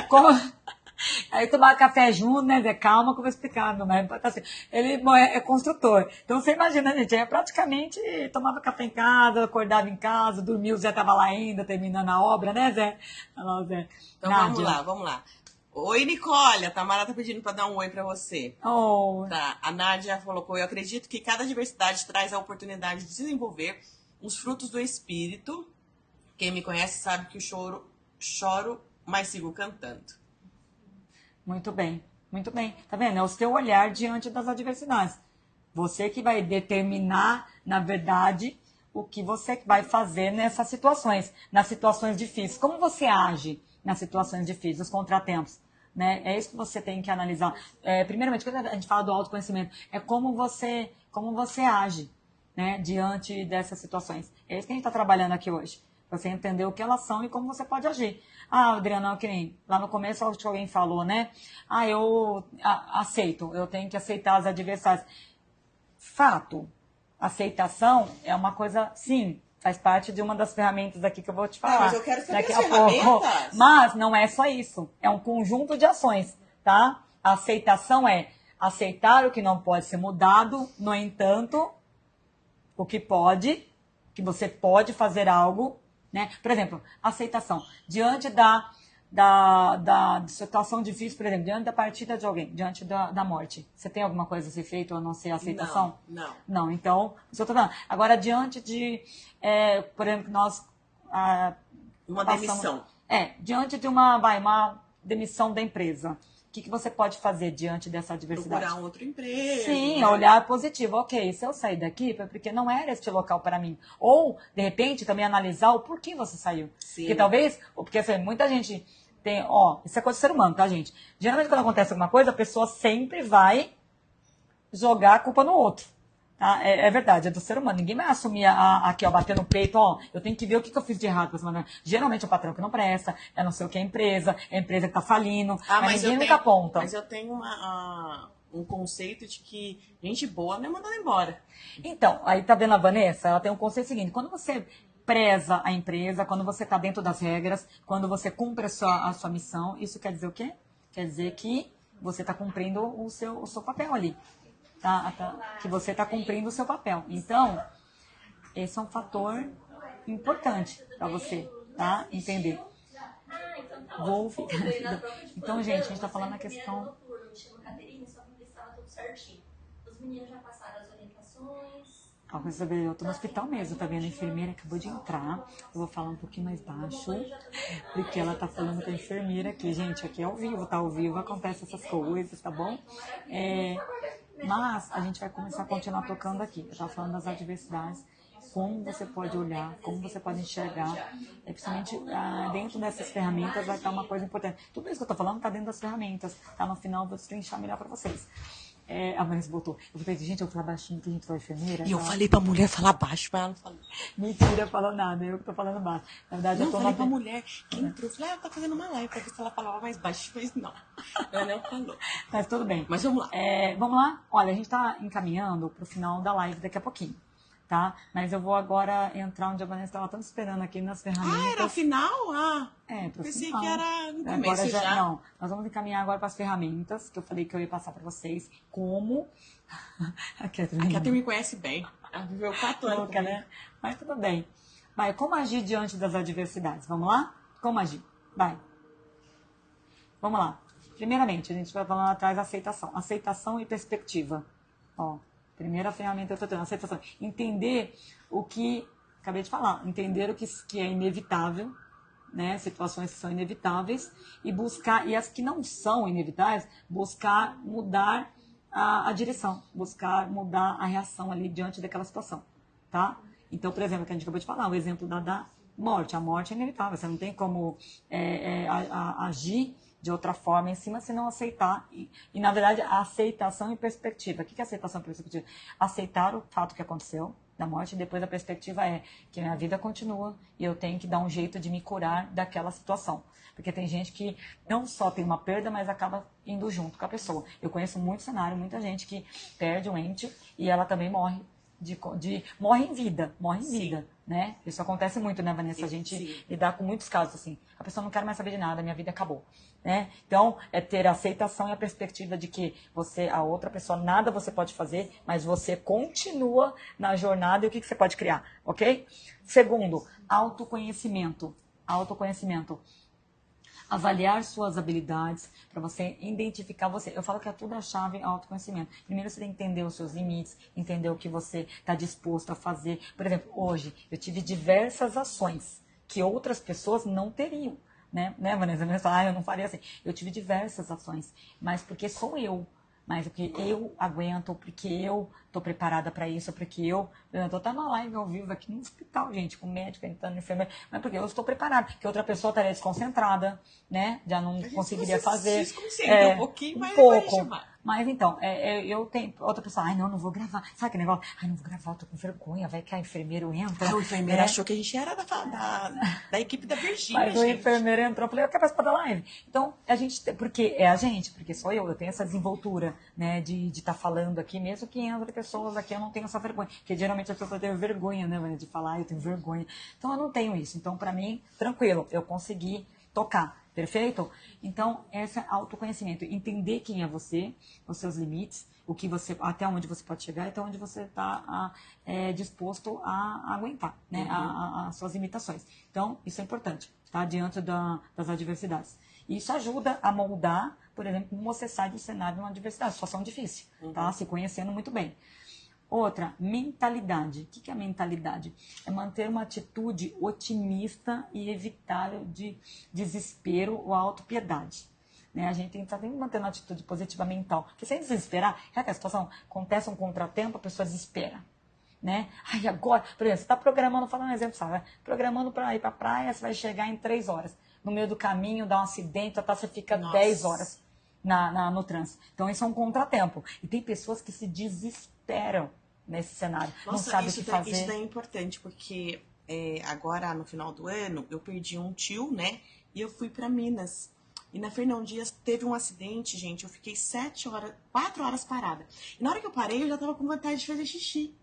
Aí tomava café junto, né, Zé? Calma que eu vou explicar, meu mas assim, ele é construtor. Então você imagina, gente, praticamente tomava café em casa, acordava em casa, dormia, o Zé tava lá ainda, terminando a obra, né, Zé? Olha lá, Zé. Então vamos lá. Oi, Nicole, a Tamara tá pedindo para dar um oi para você. Oh. Tá, a Nádia colocou, eu acredito que cada diversidade traz a oportunidade de desenvolver os frutos do espírito. Quem me conhece sabe que eu choro, mas sigo cantando. Muito bem, muito bem. Tá vendo? É o seu olhar diante das adversidades. Você que vai determinar, na verdade, o que você vai fazer nessas situações, nas situações difíceis. Como você age nas situações difíceis, nos contratempos, né? É isso que você tem que analisar. Primeiramente, quando a gente fala do autoconhecimento, é como você age, né, diante dessas situações. É isso que a gente está trabalhando aqui hoje. Você entender o que elas são e como você pode agir. Adriana, que nem lá no começo acho que alguém falou, né? Eu aceito, eu tenho que aceitar as adversidades. Fato, aceitação é uma coisa, sim, faz parte de uma das ferramentas aqui que eu vou te falar. Mas eu quero saber daqui as a ferramentas. pouco. Mas não é só isso, é um conjunto de ações, tá? A aceitação é aceitar o que não pode ser mudado, no entanto, o que pode, que você pode fazer algo, né? Por exemplo, aceitação. Diante da situação difícil, por exemplo, diante da partida de alguém, diante da morte. Você tem alguma coisa a ser feita ou a não ser a aceitação? Não. Não, então, isso eu tô falando. Agora, diante de, por exemplo, nós... uma passamos, demissão. Diante de uma demissão da empresa. O que você pode fazer diante dessa adversidade? Procurar um outro emprego. Sim, olhar positivo. Ok, se eu sair daqui foi porque não era este local para mim. Ou, de repente, também analisar o porquê você saiu. Sim. Porque talvez, porque assim, muita gente tem, isso é coisa do ser humano, tá, gente? Geralmente quando acontece alguma coisa, a pessoa sempre vai jogar a culpa no outro. Tá? É verdade, é do ser humano. Ninguém vai assumir aqui, bater no peito, eu tenho que ver o que eu fiz de errado pra semana. Geralmente é o patrão que não presta, é não sei o que é a empresa que tá falindo, mas ninguém nunca aponta. Mas eu tenho um conceito de que gente boa não é mandada embora. Então, aí tá vendo a Vanessa? Ela tem um conceito seguinte, quando você preza a empresa, quando você tá dentro das regras, quando você cumpre a sua missão, isso quer dizer o quê? Quer dizer que você tá cumprindo o seu papel ali. Que você está cumprindo o seu papel. Então, esse é um fator importante para você, tá? Entender. Vou ficar. Então, gente, a gente está falando a questão. Me chama Caterine, só para ver se estava tudo certinho. Os meninos já passaram as orientações. Eu tô no hospital mesmo, tá vendo? A enfermeira acabou de entrar. Eu vou falar um pouquinho mais baixo, porque ela tá falando com a enfermeira aqui. Gente, aqui é ao vivo, tá ao vivo, acontece essas coisas, tá bom? Mas a gente vai começar a continuar tocando aqui. Eu estava falando das adversidades, como você pode olhar, como você pode enxergar. Principalmente dentro dessas ferramentas vai estar uma coisa importante. Tudo isso que eu estou falando está dentro das ferramentas. Tá? No final eu vou destrinchar melhor para vocês. A Vanessa botou. Eu falei, gente, eu vou falar baixinho que a gente foi enfermeira. E eu falei pra mulher falar baixo, mas ela não falou. Mentira, falou nada, eu que tô falando baixo. Na verdade, eu falei pra mulher que entrou, eu falei, ela tá fazendo uma live pra ver se ela falava mais baixo, mas não. Ela não falou. Mas tudo bem. Mas vamos lá. Vamos lá? Olha, a gente tá encaminhando pro final da live daqui a pouquinho, tá? Mas eu vou agora entrar onde a Vanessa estava tanto esperando aqui nas ferramentas. Era o final? Pro pensei final. que era no Agora começo já. Não, nós vamos encaminhar agora para as ferramentas, que eu falei que eu ia passar para vocês, como... A Catherine me conhece bem. Ela viveu 4 anos louca, né? Mas tudo bem. Vai, como agir diante das adversidades? Vamos lá? Como agir? Vai. Vamos lá. Primeiramente, a gente vai falando atrás da aceitação. Aceitação e perspectiva. Primeira ferramenta que eu tô tendo, aceitação. Entender o que... Acabei de falar. Entender o que é inevitável, né? Situações que são inevitáveis. E buscar... E as que não são inevitáveis, buscar mudar a direção, buscar mudar a reação ali diante daquela situação, tá? Então, por exemplo, que a gente acabou de falar, o exemplo da morte. A morte é inevitável, você não tem como agir de outra forma em cima se não aceitar. E, na verdade, a aceitação e perspectiva. O que é aceitação e perspectiva? Aceitar o fato que aconteceu, da morte, e depois a perspectiva é que a minha vida continua e eu tenho que dar um jeito de me curar daquela situação. Porque tem gente que não só tem uma perda, mas acaba indo junto com a pessoa. Eu conheço muito cenário, muita gente que perde um ente e ela também morre morre em vida, né? Isso acontece muito, né, Vanessa? A gente lidar com muitos casos assim. A pessoa não quer mais saber de nada, minha vida acabou, né? Então, é ter a aceitação e a perspectiva de que a outra pessoa, nada você pode fazer, mas você continua na jornada e o que você pode criar, ok? Segundo, autoconhecimento. Avaliar suas habilidades, para você identificar você. Eu falo que é tudo a chave autoconhecimento. Primeiro você tem que entender os seus limites, entender o que você está disposto a fazer. Por exemplo, hoje eu tive diversas ações que outras pessoas não teriam. Né, Vanessa? Você fala, eu não faria assim. Eu tive diversas ações, mas porque sou eu. Mas porque eu aguento, porque eu tô preparada para isso, porque eu tô até numa live ao vivo aqui no hospital, gente, com médico entrando, enfermeira, mas porque eu estou preparada, porque outra pessoa estaria desconcentrada, né? Já não conseguiria fazer. Um pouquinho, mas Mas então, eu tenho outra pessoa, não vou gravar. Sabe aquele negócio? Não vou gravar, tô com vergonha, vai que a enfermeira entra. O enfermeiro achou que a gente era da equipe da Virgínia. Mas o enfermeiro entrou, eu falei, eu quero participar da live. Então, porque sou eu tenho essa desenvoltura, né, de estar falando aqui, mesmo que entre pessoas aqui, eu não tenho essa vergonha. Porque geralmente as pessoas têm vergonha, né, de falar, eu tenho vergonha. Então, eu não tenho isso. Então, pra mim, tranquilo, eu consegui tocar. Perfeito? Então, esse é autoconhecimento. Entender quem é você, os seus limites, até onde você pode chegar e até onde você está disposto a aguentar, né? As suas limitações. Então, isso é importante. tá? Diante das adversidades. Isso ajuda a moldar, por exemplo, como você sai do cenário de uma adversidade, situação difícil, tá? Se conhecendo muito bem. Outra, mentalidade. O que é a mentalidade? É manter uma atitude otimista e evitar de desespero ou autopiedade. Né? A gente tem que estar sempre mantendo uma atitude positiva mental. Porque sem desesperar, é que a situação acontece um contratempo, a pessoa desespera. Né? Ai, agora, por exemplo, você está programando, vou falar um exemplo, sabe? Programando para ir para a praia, você vai chegar em 3 horas. No meio do caminho, dá um acidente, você fica 10 horas no trânsito. Então, isso é um contratempo. E tem pessoas que se desesperam nesse cenário. Não sabe o que fazer. Isso daí é importante, porque agora, no final do ano, eu perdi um tio, né? E eu fui para Minas. E na Fernão Dias teve um acidente, gente. Eu fiquei 4 horas parada. E na hora que eu parei, eu já tava com vontade de fazer xixi.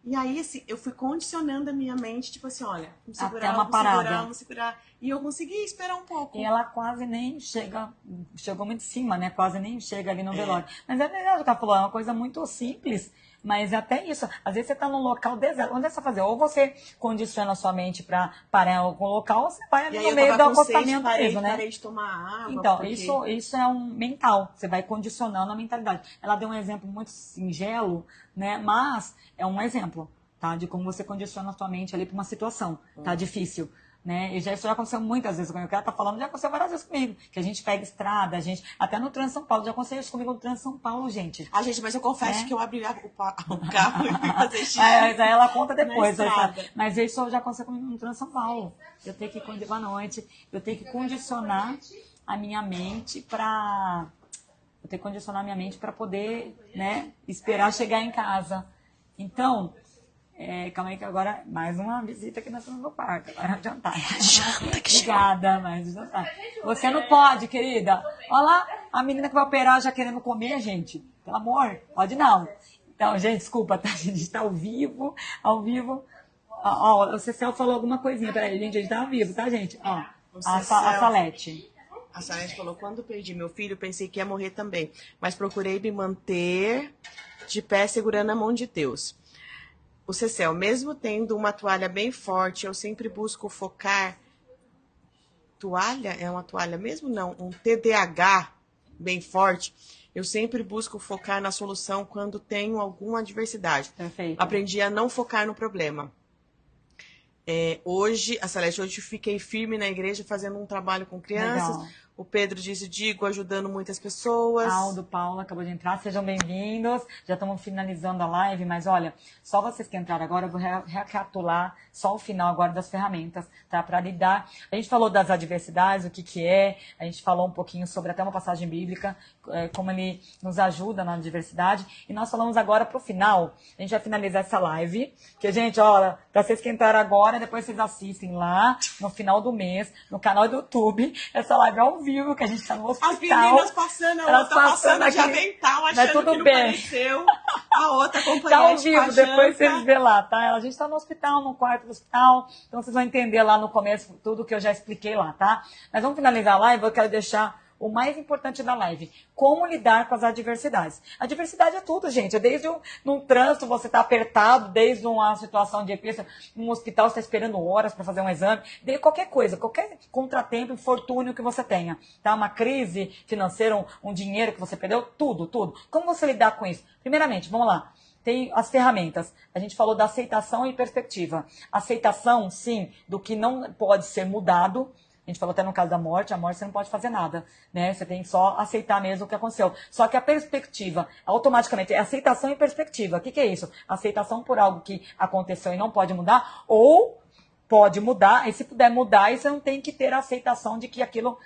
E aí, assim, eu fui condicionando a minha mente, tipo assim, olha, vamos segurar, até uma parada. Vamos segurar. E eu consegui esperar um pouco. E ela quase nem chegou muito em cima, né? Quase nem chega ali no velório. Mas é verdade o que ela falou, é uma coisa muito simples. Mas até isso, às vezes você está num local deserto, onde é que você vai fazer? Ou você condiciona a sua mente para parar em algum local, ou você vai ali no meio do acostamento mesmo, né? Parei de tomar água. Então, porque... isso é um mental, você vai condicionando a mentalidade. Ela deu um exemplo muito singelo, né? Mas é um exemplo, tá? De como você condiciona a sua mente ali para uma situação, tá? Difícil. Né? Isso já aconteceu muitas vezes comigo. O que ela tá falando já aconteceu várias vezes comigo. Que a gente pega estrada, até no Trans São Paulo, já aconteceu isso comigo no Trans São Paulo, gente. Gente, mas eu confesso que eu abri o carro e fui fazer xixi. Mas aí ela conta depois. Mas isso já aconteceu comigo no Trans São Paulo. Eu tenho que, boa noite, eu tenho que condicionar a minha mente para poder, né, esperar chegar em casa. Então, calma aí que agora mais uma visita aqui na sala do quarto. Agora é jantar. Obrigada, mais um jantar. Você não pode, querida. Olha lá, a menina que vai operar já querendo comer, gente. Pelo amor, pode não. Então, gente, desculpa, tá? A gente está ao vivo. Ó, o Cecel falou alguma coisinha. Peraí, gente, a gente tá ao vivo, tá, gente? Ó, a Salete. A Salete falou, quando perdi meu filho, pensei que ia morrer também. Mas procurei me manter de pé, segurando a mão de Deus. O Cecel, mesmo tendo uma toalha bem forte, eu sempre busco focar... Toalha? É uma toalha mesmo? Não. Um TDAH bem forte. Eu sempre busco focar na solução quando tenho alguma adversidade. Perfeito. Aprendi a não focar no problema. Hoje fiquei firme na igreja fazendo um trabalho com crianças. Legal. O Pedro disse, ajudando muitas pessoas. Aldo, Paula, acabou de entrar. Sejam bem-vindos. Já estamos finalizando a live, mas olha, só vocês que entraram agora, eu vou recapitular só o final agora das ferramentas, tá? Para lidar. A gente falou das adversidades, o que é. A gente falou um pouquinho sobre até uma passagem bíblica, como ele nos ajuda na adversidade. E nós falamos agora pro final. A gente vai finalizar essa live. Que, gente, olha, para vocês que entraram agora, depois vocês assistem lá no final do mês, no canal do YouTube, essa live ao vivo, que a gente tá no hospital. As meninas passando, a outra passando de avental, achando tudo que não bem. Apareceu. A outra acompanhante tá ao vivo, depois vocês vê lá, tá? A gente tá no hospital, no quarto do hospital, então vocês vão entender lá no começo tudo que eu já expliquei lá, tá? Mas vamos finalizar a live, eu quero deixar o mais importante da live, como lidar com as adversidades. A adversidade é tudo, gente. É desde num trânsito você está apertado, desde uma situação de emergência, num hospital você está esperando horas para fazer um exame, de qualquer coisa, qualquer contratempo, infortúnio que você tenha, tá? Uma crise financeira, um dinheiro que você perdeu, tudo. Como você lidar com isso? Primeiramente, vamos lá. Tem as ferramentas. A gente falou da aceitação e perspectiva. Aceitação, sim, do que não pode ser mudado. A gente falou até no caso da morte, a morte você não pode fazer nada, né? Você tem que só aceitar mesmo o que aconteceu. Só que a perspectiva, automaticamente, é aceitação e perspectiva. O que é isso? Aceitação por algo que aconteceu e não pode mudar, ou pode mudar, e se puder mudar, você não tem que ter a aceitação de que aquilo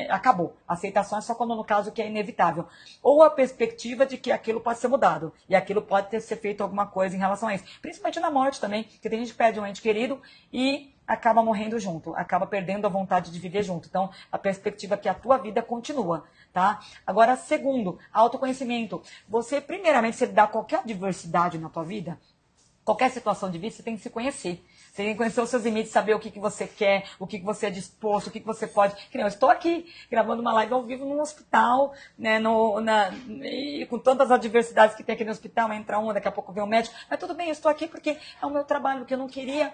acabou. A aceitação é só quando, no caso, que é inevitável. Ou a perspectiva de que aquilo pode ser mudado, e aquilo pode ser feito alguma coisa em relação a isso. Principalmente na morte também, porque tem gente que perde um ente querido e acaba morrendo junto, acaba perdendo a vontade de viver junto. Então, a perspectiva é que a tua vida continua, tá? Agora, segundo, autoconhecimento. Você, primeiramente, se lidar com qualquer adversidade na tua vida, qualquer situação de vida, você tem que se conhecer. Você tem que conhecer os seus limites, saber o que você quer, o que você é disposto, o que você pode. Que nem eu estou aqui gravando uma live ao vivo num hospital, né, e com tantas adversidades que tem aqui no hospital, entra um, daqui a pouco vem um médico. Mas tudo bem, eu estou aqui porque é o meu trabalho, porque eu não queria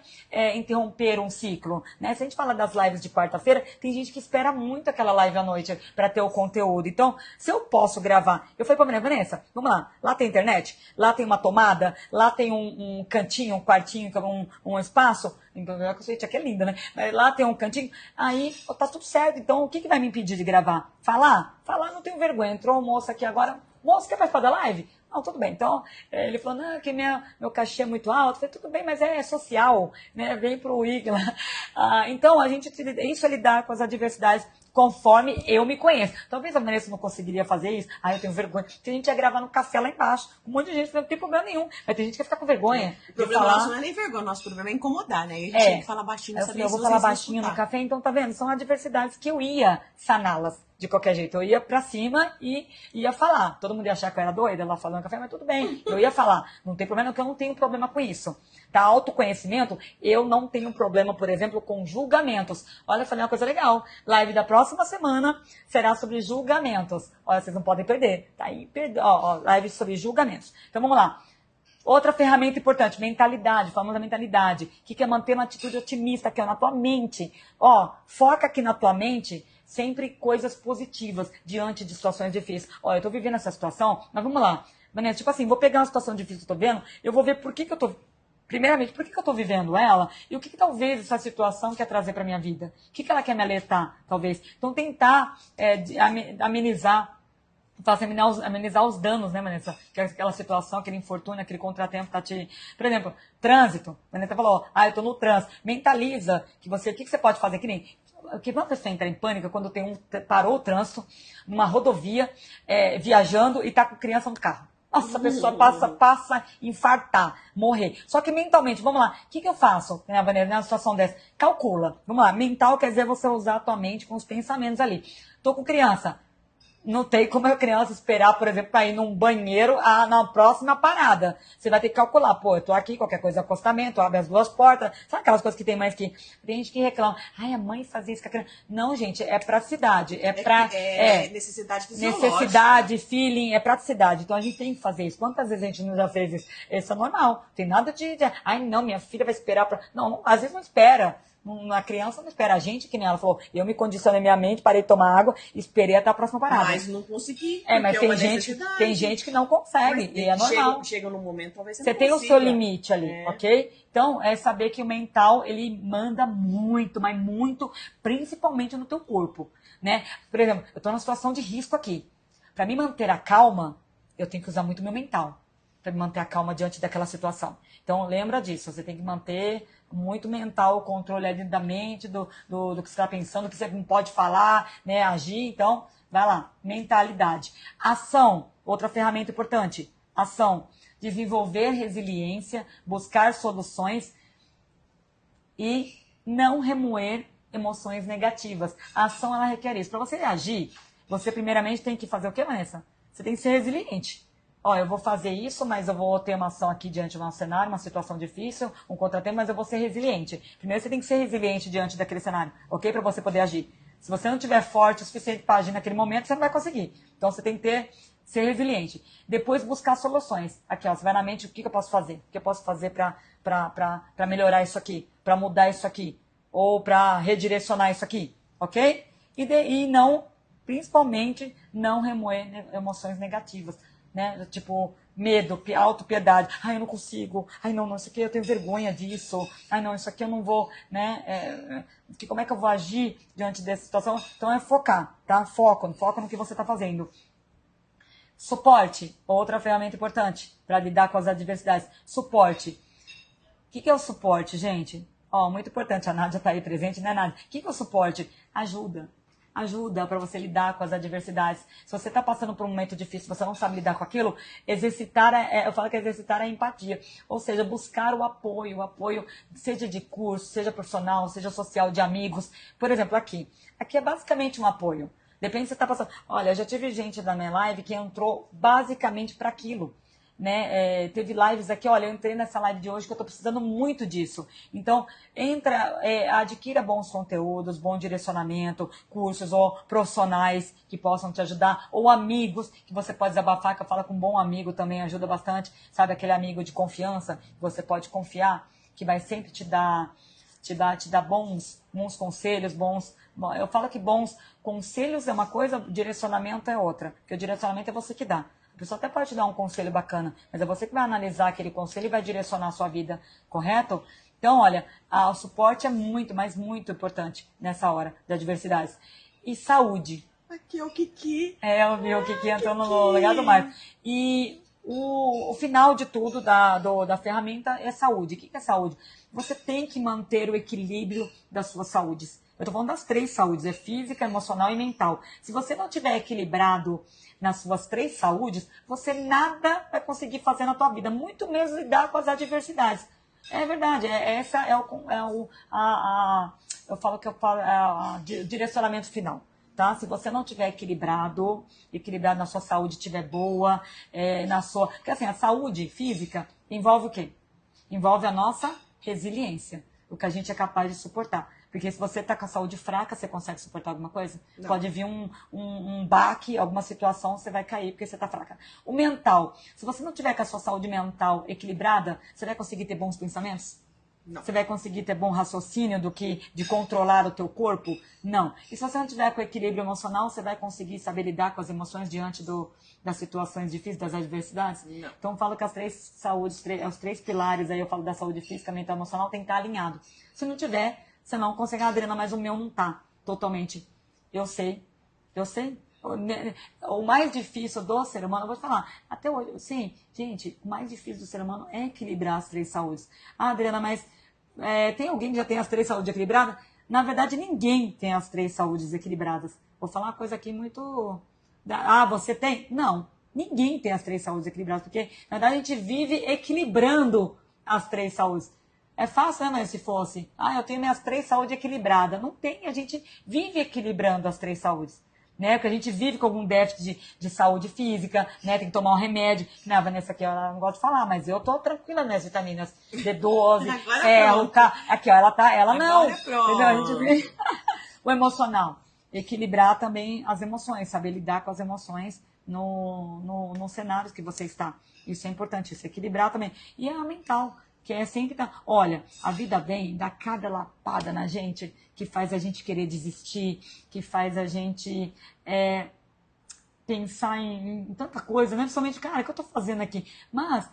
interromper um ciclo. Né? Se a gente fala das lives de quarta-feira, tem gente que espera muito aquela live à noite para ter o conteúdo. Então, se eu posso gravar, eu falei para a Vanessa, vamos lá tem internet, lá tem uma tomada, lá tem um cantinho, um quartinho, um espaço, então a suíte aqui é linda, né? Mas lá tem um cantinho, aí tá tudo certo, então o que vai me impedir de gravar? Falar, não tenho vergonha, entrou um moço aqui agora, moço, quer participar da live? Não, tudo bem. Então, ele falou, não, que meu cachê é muito alto. Eu falei, tudo bem, mas é social, né? Vem pro IGLA. Então, isso é lidar com as adversidades conforme eu me conheço. Talvez a Vanessa não conseguiria fazer isso. Eu tenho vergonha. Porque a gente ia gravar no café lá embaixo. Um monte de gente não tem problema nenhum. Mas tem gente que ia ficar com vergonha. O problema nosso não é nem vergonha, nosso problema é incomodar, né? E a gente tem que falar baixinho, saber eu vou falar baixinho no café, então tá vendo? São adversidades que eu ia saná-las de qualquer jeito. Eu ia pra cima e ia falar. Todo mundo ia achar que eu era doida lá falando no café, mas tudo bem. Eu ia falar. Não tem problema, porque eu não tenho problema com isso. Tá? Autoconhecimento, eu não tenho problema, por exemplo, com julgamentos. Olha, eu falei uma coisa legal. Live da próxima semana será sobre julgamentos. Olha, vocês não podem perder. Tá aí, live sobre julgamentos. Então vamos lá. Outra ferramenta importante, mentalidade, famosa mentalidade. O que é manter uma atitude otimista aqui, na tua mente. Foca aqui na tua mente sempre coisas positivas diante de situações difíceis. Eu tô vivendo essa situação, mas vamos lá. Vanessa, tipo assim, vou pegar uma situação difícil que eu tô vendo, eu vou ver primeiramente, por que eu tô vivendo ela e o que talvez essa situação quer trazer pra minha vida. O que ela quer me alertar, talvez. Então, tentar amenizar os danos, né, Vanessa? Que é aquela situação, aquele infortúnio, aquele contratempo tá te... Por exemplo, trânsito. A Vanessa falou, eu tô no trânsito. Mentaliza que o que você pode fazer? Que nem... Que uma pessoa entra em pânico quando parou o trânsito numa rodovia, viajando e tá com criança no carro. Nossa, a pessoa passa a infartar, morrer. Só que mentalmente, vamos lá, o que eu faço, né, Vanessa, numa situação dessa? Calcula. Vamos lá, mental quer dizer você usar a tua mente com os pensamentos ali. Tô com criança. Não tem como a criança esperar, por exemplo, para ir num banheiro na próxima parada. Você vai ter que calcular. Eu tô aqui, qualquer coisa, acostamento, abre as duas portas. Sabe aquelas coisas que tem mais que... Tem gente que reclama. A mãe fazia isso com a criança. Não, gente, é praticidade. Necessidade fisiológica. Necessidade, feeling, é praticidade. Então a gente tem que fazer isso. Quantas vezes a gente não já fez isso? Isso é normal. Tem nada de... não, minha filha vai esperar para... Não, às vezes não espera. A criança não espera a gente, que nem ela falou. Eu me condicionei minha mente, parei de tomar água, esperei até a próxima parada. Mas não consegui. Mas tem gente que não consegue. E é normal. Chega num momento, talvez você tem o seu limite ali, ok? Então, é saber que o mental, ele manda muito, mas muito, principalmente no teu corpo, né? Por exemplo, eu tô numa situação de risco aqui. Para me manter a calma, eu tenho que usar muito meu mental. Para me manter a calma diante daquela situação. Então, lembra disso. Você tem que manter muito mental o controle ali da mente, do que você está pensando, do que você não pode falar, né, agir. Então, vai lá. Mentalidade. Ação. Outra ferramenta importante. Ação. Desenvolver resiliência, buscar soluções e não remoer emoções negativas. A ação, ela requer isso. Para você agir, você primeiramente tem que fazer o quê, Vanessa? Você tem que ser resiliente. Eu vou fazer isso, mas eu vou ter uma ação aqui diante de um cenário, uma situação difícil, um contratempo, mas eu vou ser resiliente. Primeiro você tem que ser resiliente diante daquele cenário, ok? Para você poder agir. Se você não tiver forte o suficiente para agir naquele momento, você não vai conseguir. Então você tem que ser resiliente. Depois buscar soluções. Aqui, você vai na mente, o que eu posso fazer? O que eu posso fazer para melhorar isso aqui? Para mudar isso aqui? Ou para redirecionar isso aqui? Ok? E não, principalmente, não remoer emoções negativas. Né? Tipo, medo, autopiedade. Eu não consigo. Não, isso aqui eu tenho vergonha disso. Não, isso aqui eu não vou, né? Como é que eu vou agir diante dessa situação? Então é focar, tá? Foco no que você está fazendo. Suporte, outra ferramenta importante para lidar com as adversidades. Suporte. O que é o suporte, gente? Muito importante, a Nádia está aí presente, né, Nádia? O que é o suporte? Ajuda para você lidar com as adversidades. Se você está passando por um momento difícil, você não sabe lidar com aquilo, eu falo que exercitar a empatia. Ou seja, buscar o apoio seja de curso, seja profissional, seja social, de amigos. Por exemplo, aqui é basicamente um apoio. Depende se você está passando. Olha, já tive gente na minha live que entrou basicamente para aquilo. né? Teve lives aqui, olha, eu entrei nessa live de hoje que eu estou precisando muito disso. Então, adquira bons conteúdos, bom direcionamento, cursos ou profissionais que possam te ajudar, ou amigos que você pode desabafar, que eu falo com um bom amigo também ajuda bastante, sabe, aquele amigo de confiança que você pode confiar, que vai sempre te dar bons conselhos, eu falo que bons conselhos é uma coisa, direcionamento é outra, porque o direcionamento é você que dá. A pessoa até pode te dar um conselho bacana, mas é você que vai analisar aquele conselho e vai direcionar a sua vida, correto? Então, olha, o suporte é muito, mas muito importante nessa hora de adversidades. E saúde. Aqui é o Kiki. Eu vi o Kiki entrando no lugar do Marco. E o final de tudo da ferramenta é saúde. O que é saúde? Você tem que manter o equilíbrio das suas saúdes. Eu estou falando das 3 saúdes, é física, emocional e mental. Se você não tiver equilibrado nas suas 3 saúdes, você nada vai conseguir fazer na tua vida, muito menos lidar com as adversidades. É verdade, eu falo que o direcionamento final. Tá? Se você não tiver equilibrado na sua saúde, estiver boa, porque assim, a saúde física envolve o quê? Envolve a nossa resiliência, o que a gente é capaz de suportar. Porque se você está com a saúde fraca, você consegue suportar alguma coisa? Não. Pode vir um baque, alguma situação, você vai cair porque você está fraca. O mental, se você não tiver com a sua saúde mental equilibrada, você vai conseguir ter bons pensamentos? Não. Você vai conseguir ter bom raciocínio de controlar o teu corpo? Não. E se você não tiver com equilíbrio emocional, você vai conseguir saber lidar com as emoções diante das situações difíceis, das adversidades? Não. Então eu falo que as 3 saúdes, os 3 pilares, aí eu falo da saúde física, mental e emocional, tem que estar alinhado. Se não tiver, você não consegue, Adriana, mas o meu não tá totalmente. Eu sei. O mais difícil do ser humano, eu vou te falar, até hoje, sim, gente, o mais difícil do ser humano é equilibrar as 3 saúdes. Adriana, mas tem alguém que já tem as 3 saúdes equilibradas? Na verdade, ninguém tem as 3 saúdes equilibradas. Vou falar uma coisa aqui muito... você tem? Não, ninguém tem as 3 saúdes equilibradas, porque, na verdade, a gente vive equilibrando as 3 saúdes. É fácil, né, mas se fosse, eu tenho minhas 3 saúdes equilibradas. Não tem, a gente vive equilibrando as 3 saúdes. Né? Porque a gente vive com algum déficit de saúde física, né? Tem que tomar um remédio. A Vanessa aqui, ela não gosta de falar, mas eu tô tranquila nas vitaminas D12. Aqui, ó, ela não. Entendeu? A gente vive o emocional. Equilibrar também as emoções, saber lidar com as emoções nos cenários que você está. Isso é importante, isso equilibrar também. E a mental, que é sempre... Olha, a vida vem, dá cada lapada na gente, que faz a gente querer desistir, que faz a gente pensar em tanta coisa, né? Principalmente, cara, o que eu tô fazendo aqui? Mas,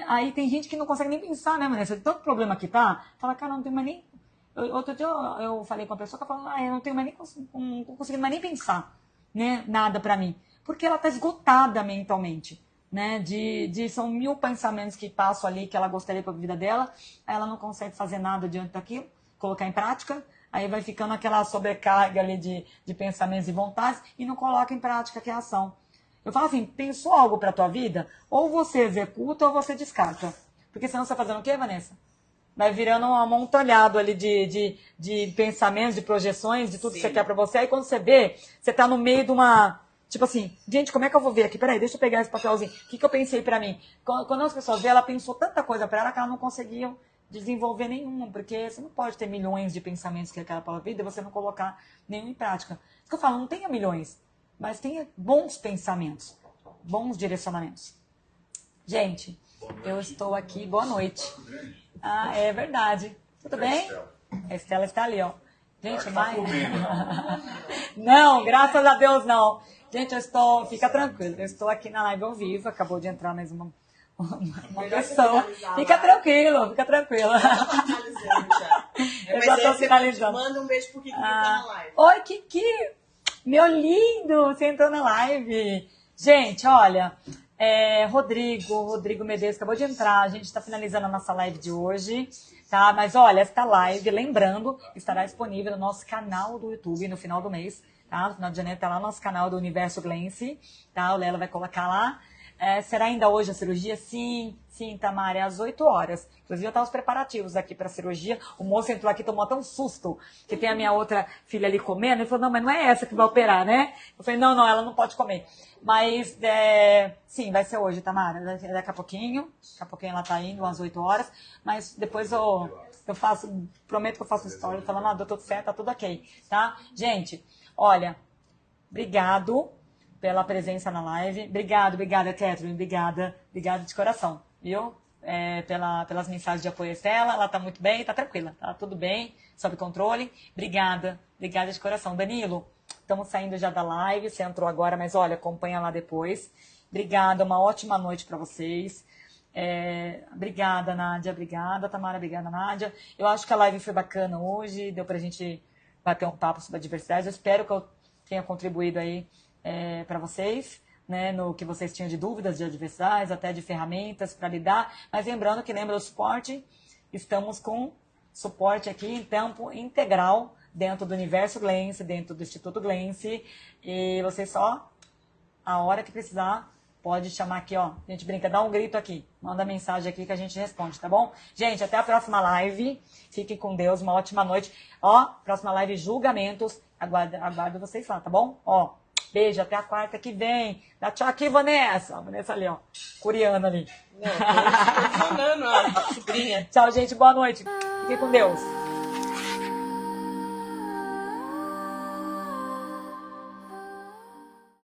aí tem gente que não consegue nem pensar, né, Vanessa? Tanto problema que tá, fala, cara, não tem mais nem... Outro dia eu falei com uma pessoa que falou, eu não tenho mais nem não conseguindo mais nem pensar, né? Nada pra mim. Porque ela tá esgotada mentalmente. Né, são 1000 pensamentos que passam ali que ela gostaria para a vida dela, aí ela não consegue fazer nada diante daquilo, colocar em prática, aí vai ficando aquela sobrecarga ali de pensamentos e vontades e não coloca em prática que é a ação. Eu falo assim, pensou algo para a tua vida? Ou você executa ou você descarta. Porque senão você vai fazendo o quê, Vanessa? Vai virando um amontoado ali de pensamentos, de projeções, de tudo Sim. que você quer para você. Aí quando você vê, você está no meio de uma... Tipo assim, gente, como é que eu vou ver aqui? Peraí, deixa eu pegar esse papelzinho. O que eu pensei pra mim? Quando as pessoas vê, ela pensou tanta coisa pra ela que ela não conseguia desenvolver nenhuma. Porque você não pode ter milhões de pensamentos que aquela para a vida e você não colocar nenhum em prática. Isso que eu falo, não tenha milhões, mas tenha bons pensamentos, bons direcionamentos. Gente, eu estou aqui. Boa noite. É verdade. Tudo bem? A Estela está ali, ó. Gente, mais... Não, graças a Deus não. Gente, fica tranquilo, eu estou aqui na live ao vivo, acabou de entrar mais uma pessoa. Fica tranquilo, fica tranquilo. Eu já estou finalizando. Manda um beijo pro Kiki que tá na live. Oi, Kiki, meu lindo, você entrou na live. Gente, olha, Rodrigo Medeiros acabou de entrar, a gente está finalizando a nossa live de hoje. Tá? Mas olha, esta live, lembrando, estará disponível no nosso canal do YouTube no final do mês. Tá? No final de janeiro está lá no nosso canal do Universo Glense. Tá? O Lela vai colocar lá. Será ainda hoje a cirurgia? Sim, Tamara, é às 8 horas. Inclusive, eu estava os preparativos aqui para a cirurgia. O moço entrou aqui, tomou até um susto, que tem a minha outra filha ali comendo. Ele falou, não, mas não é essa que vai operar, né? Eu falei, não, ela não pode comer. Mas, sim, vai ser hoje, Tamara. Daqui a pouquinho ela tá indo, às 8 horas. Mas depois eu faço, prometo que eu faço story falando, deu tudo certo, tá tudo ok, tá? Gente, olha, obrigado pela presença na live. Obrigada, Catherine. Obrigada de coração, viu? Pelas mensagens de apoio a Estela. Ela tá muito bem, tá tranquila, tá tudo bem, sob controle. Obrigada de coração. Danilo, estamos saindo já da live, você entrou agora, mas olha, acompanha lá depois. Obrigada, uma ótima noite para vocês. Obrigada, Nádia. Obrigada, Tamara. Obrigada, Nádia. Eu acho que a live foi bacana hoje, deu pra gente bater um papo sobre a diversidade. Eu espero que eu tenha contribuído aí para vocês, né, no que vocês tinham de dúvidas de adversidades, até de ferramentas para lidar. Mas lembrando que, lembra o suporte, estamos com suporte aqui em tempo integral dentro do Universo Glense, dentro do Instituto Glense. E você só, a hora que precisar, pode chamar aqui, ó. A gente brinca, dá um grito aqui, manda mensagem aqui que a gente responde, tá bom? Gente, até a próxima live. Fiquem com Deus, uma ótima noite. Ó, próxima live, julgamentos. Aguardo vocês lá, tá bom? Ó, beijo, até a quarta que vem. Dá tchau aqui, Vanessa. A Vanessa ali, ó. Coreana ali. Não, tô funcionando a sobrinha. Tchau, gente. Boa noite. Fiquem com Deus.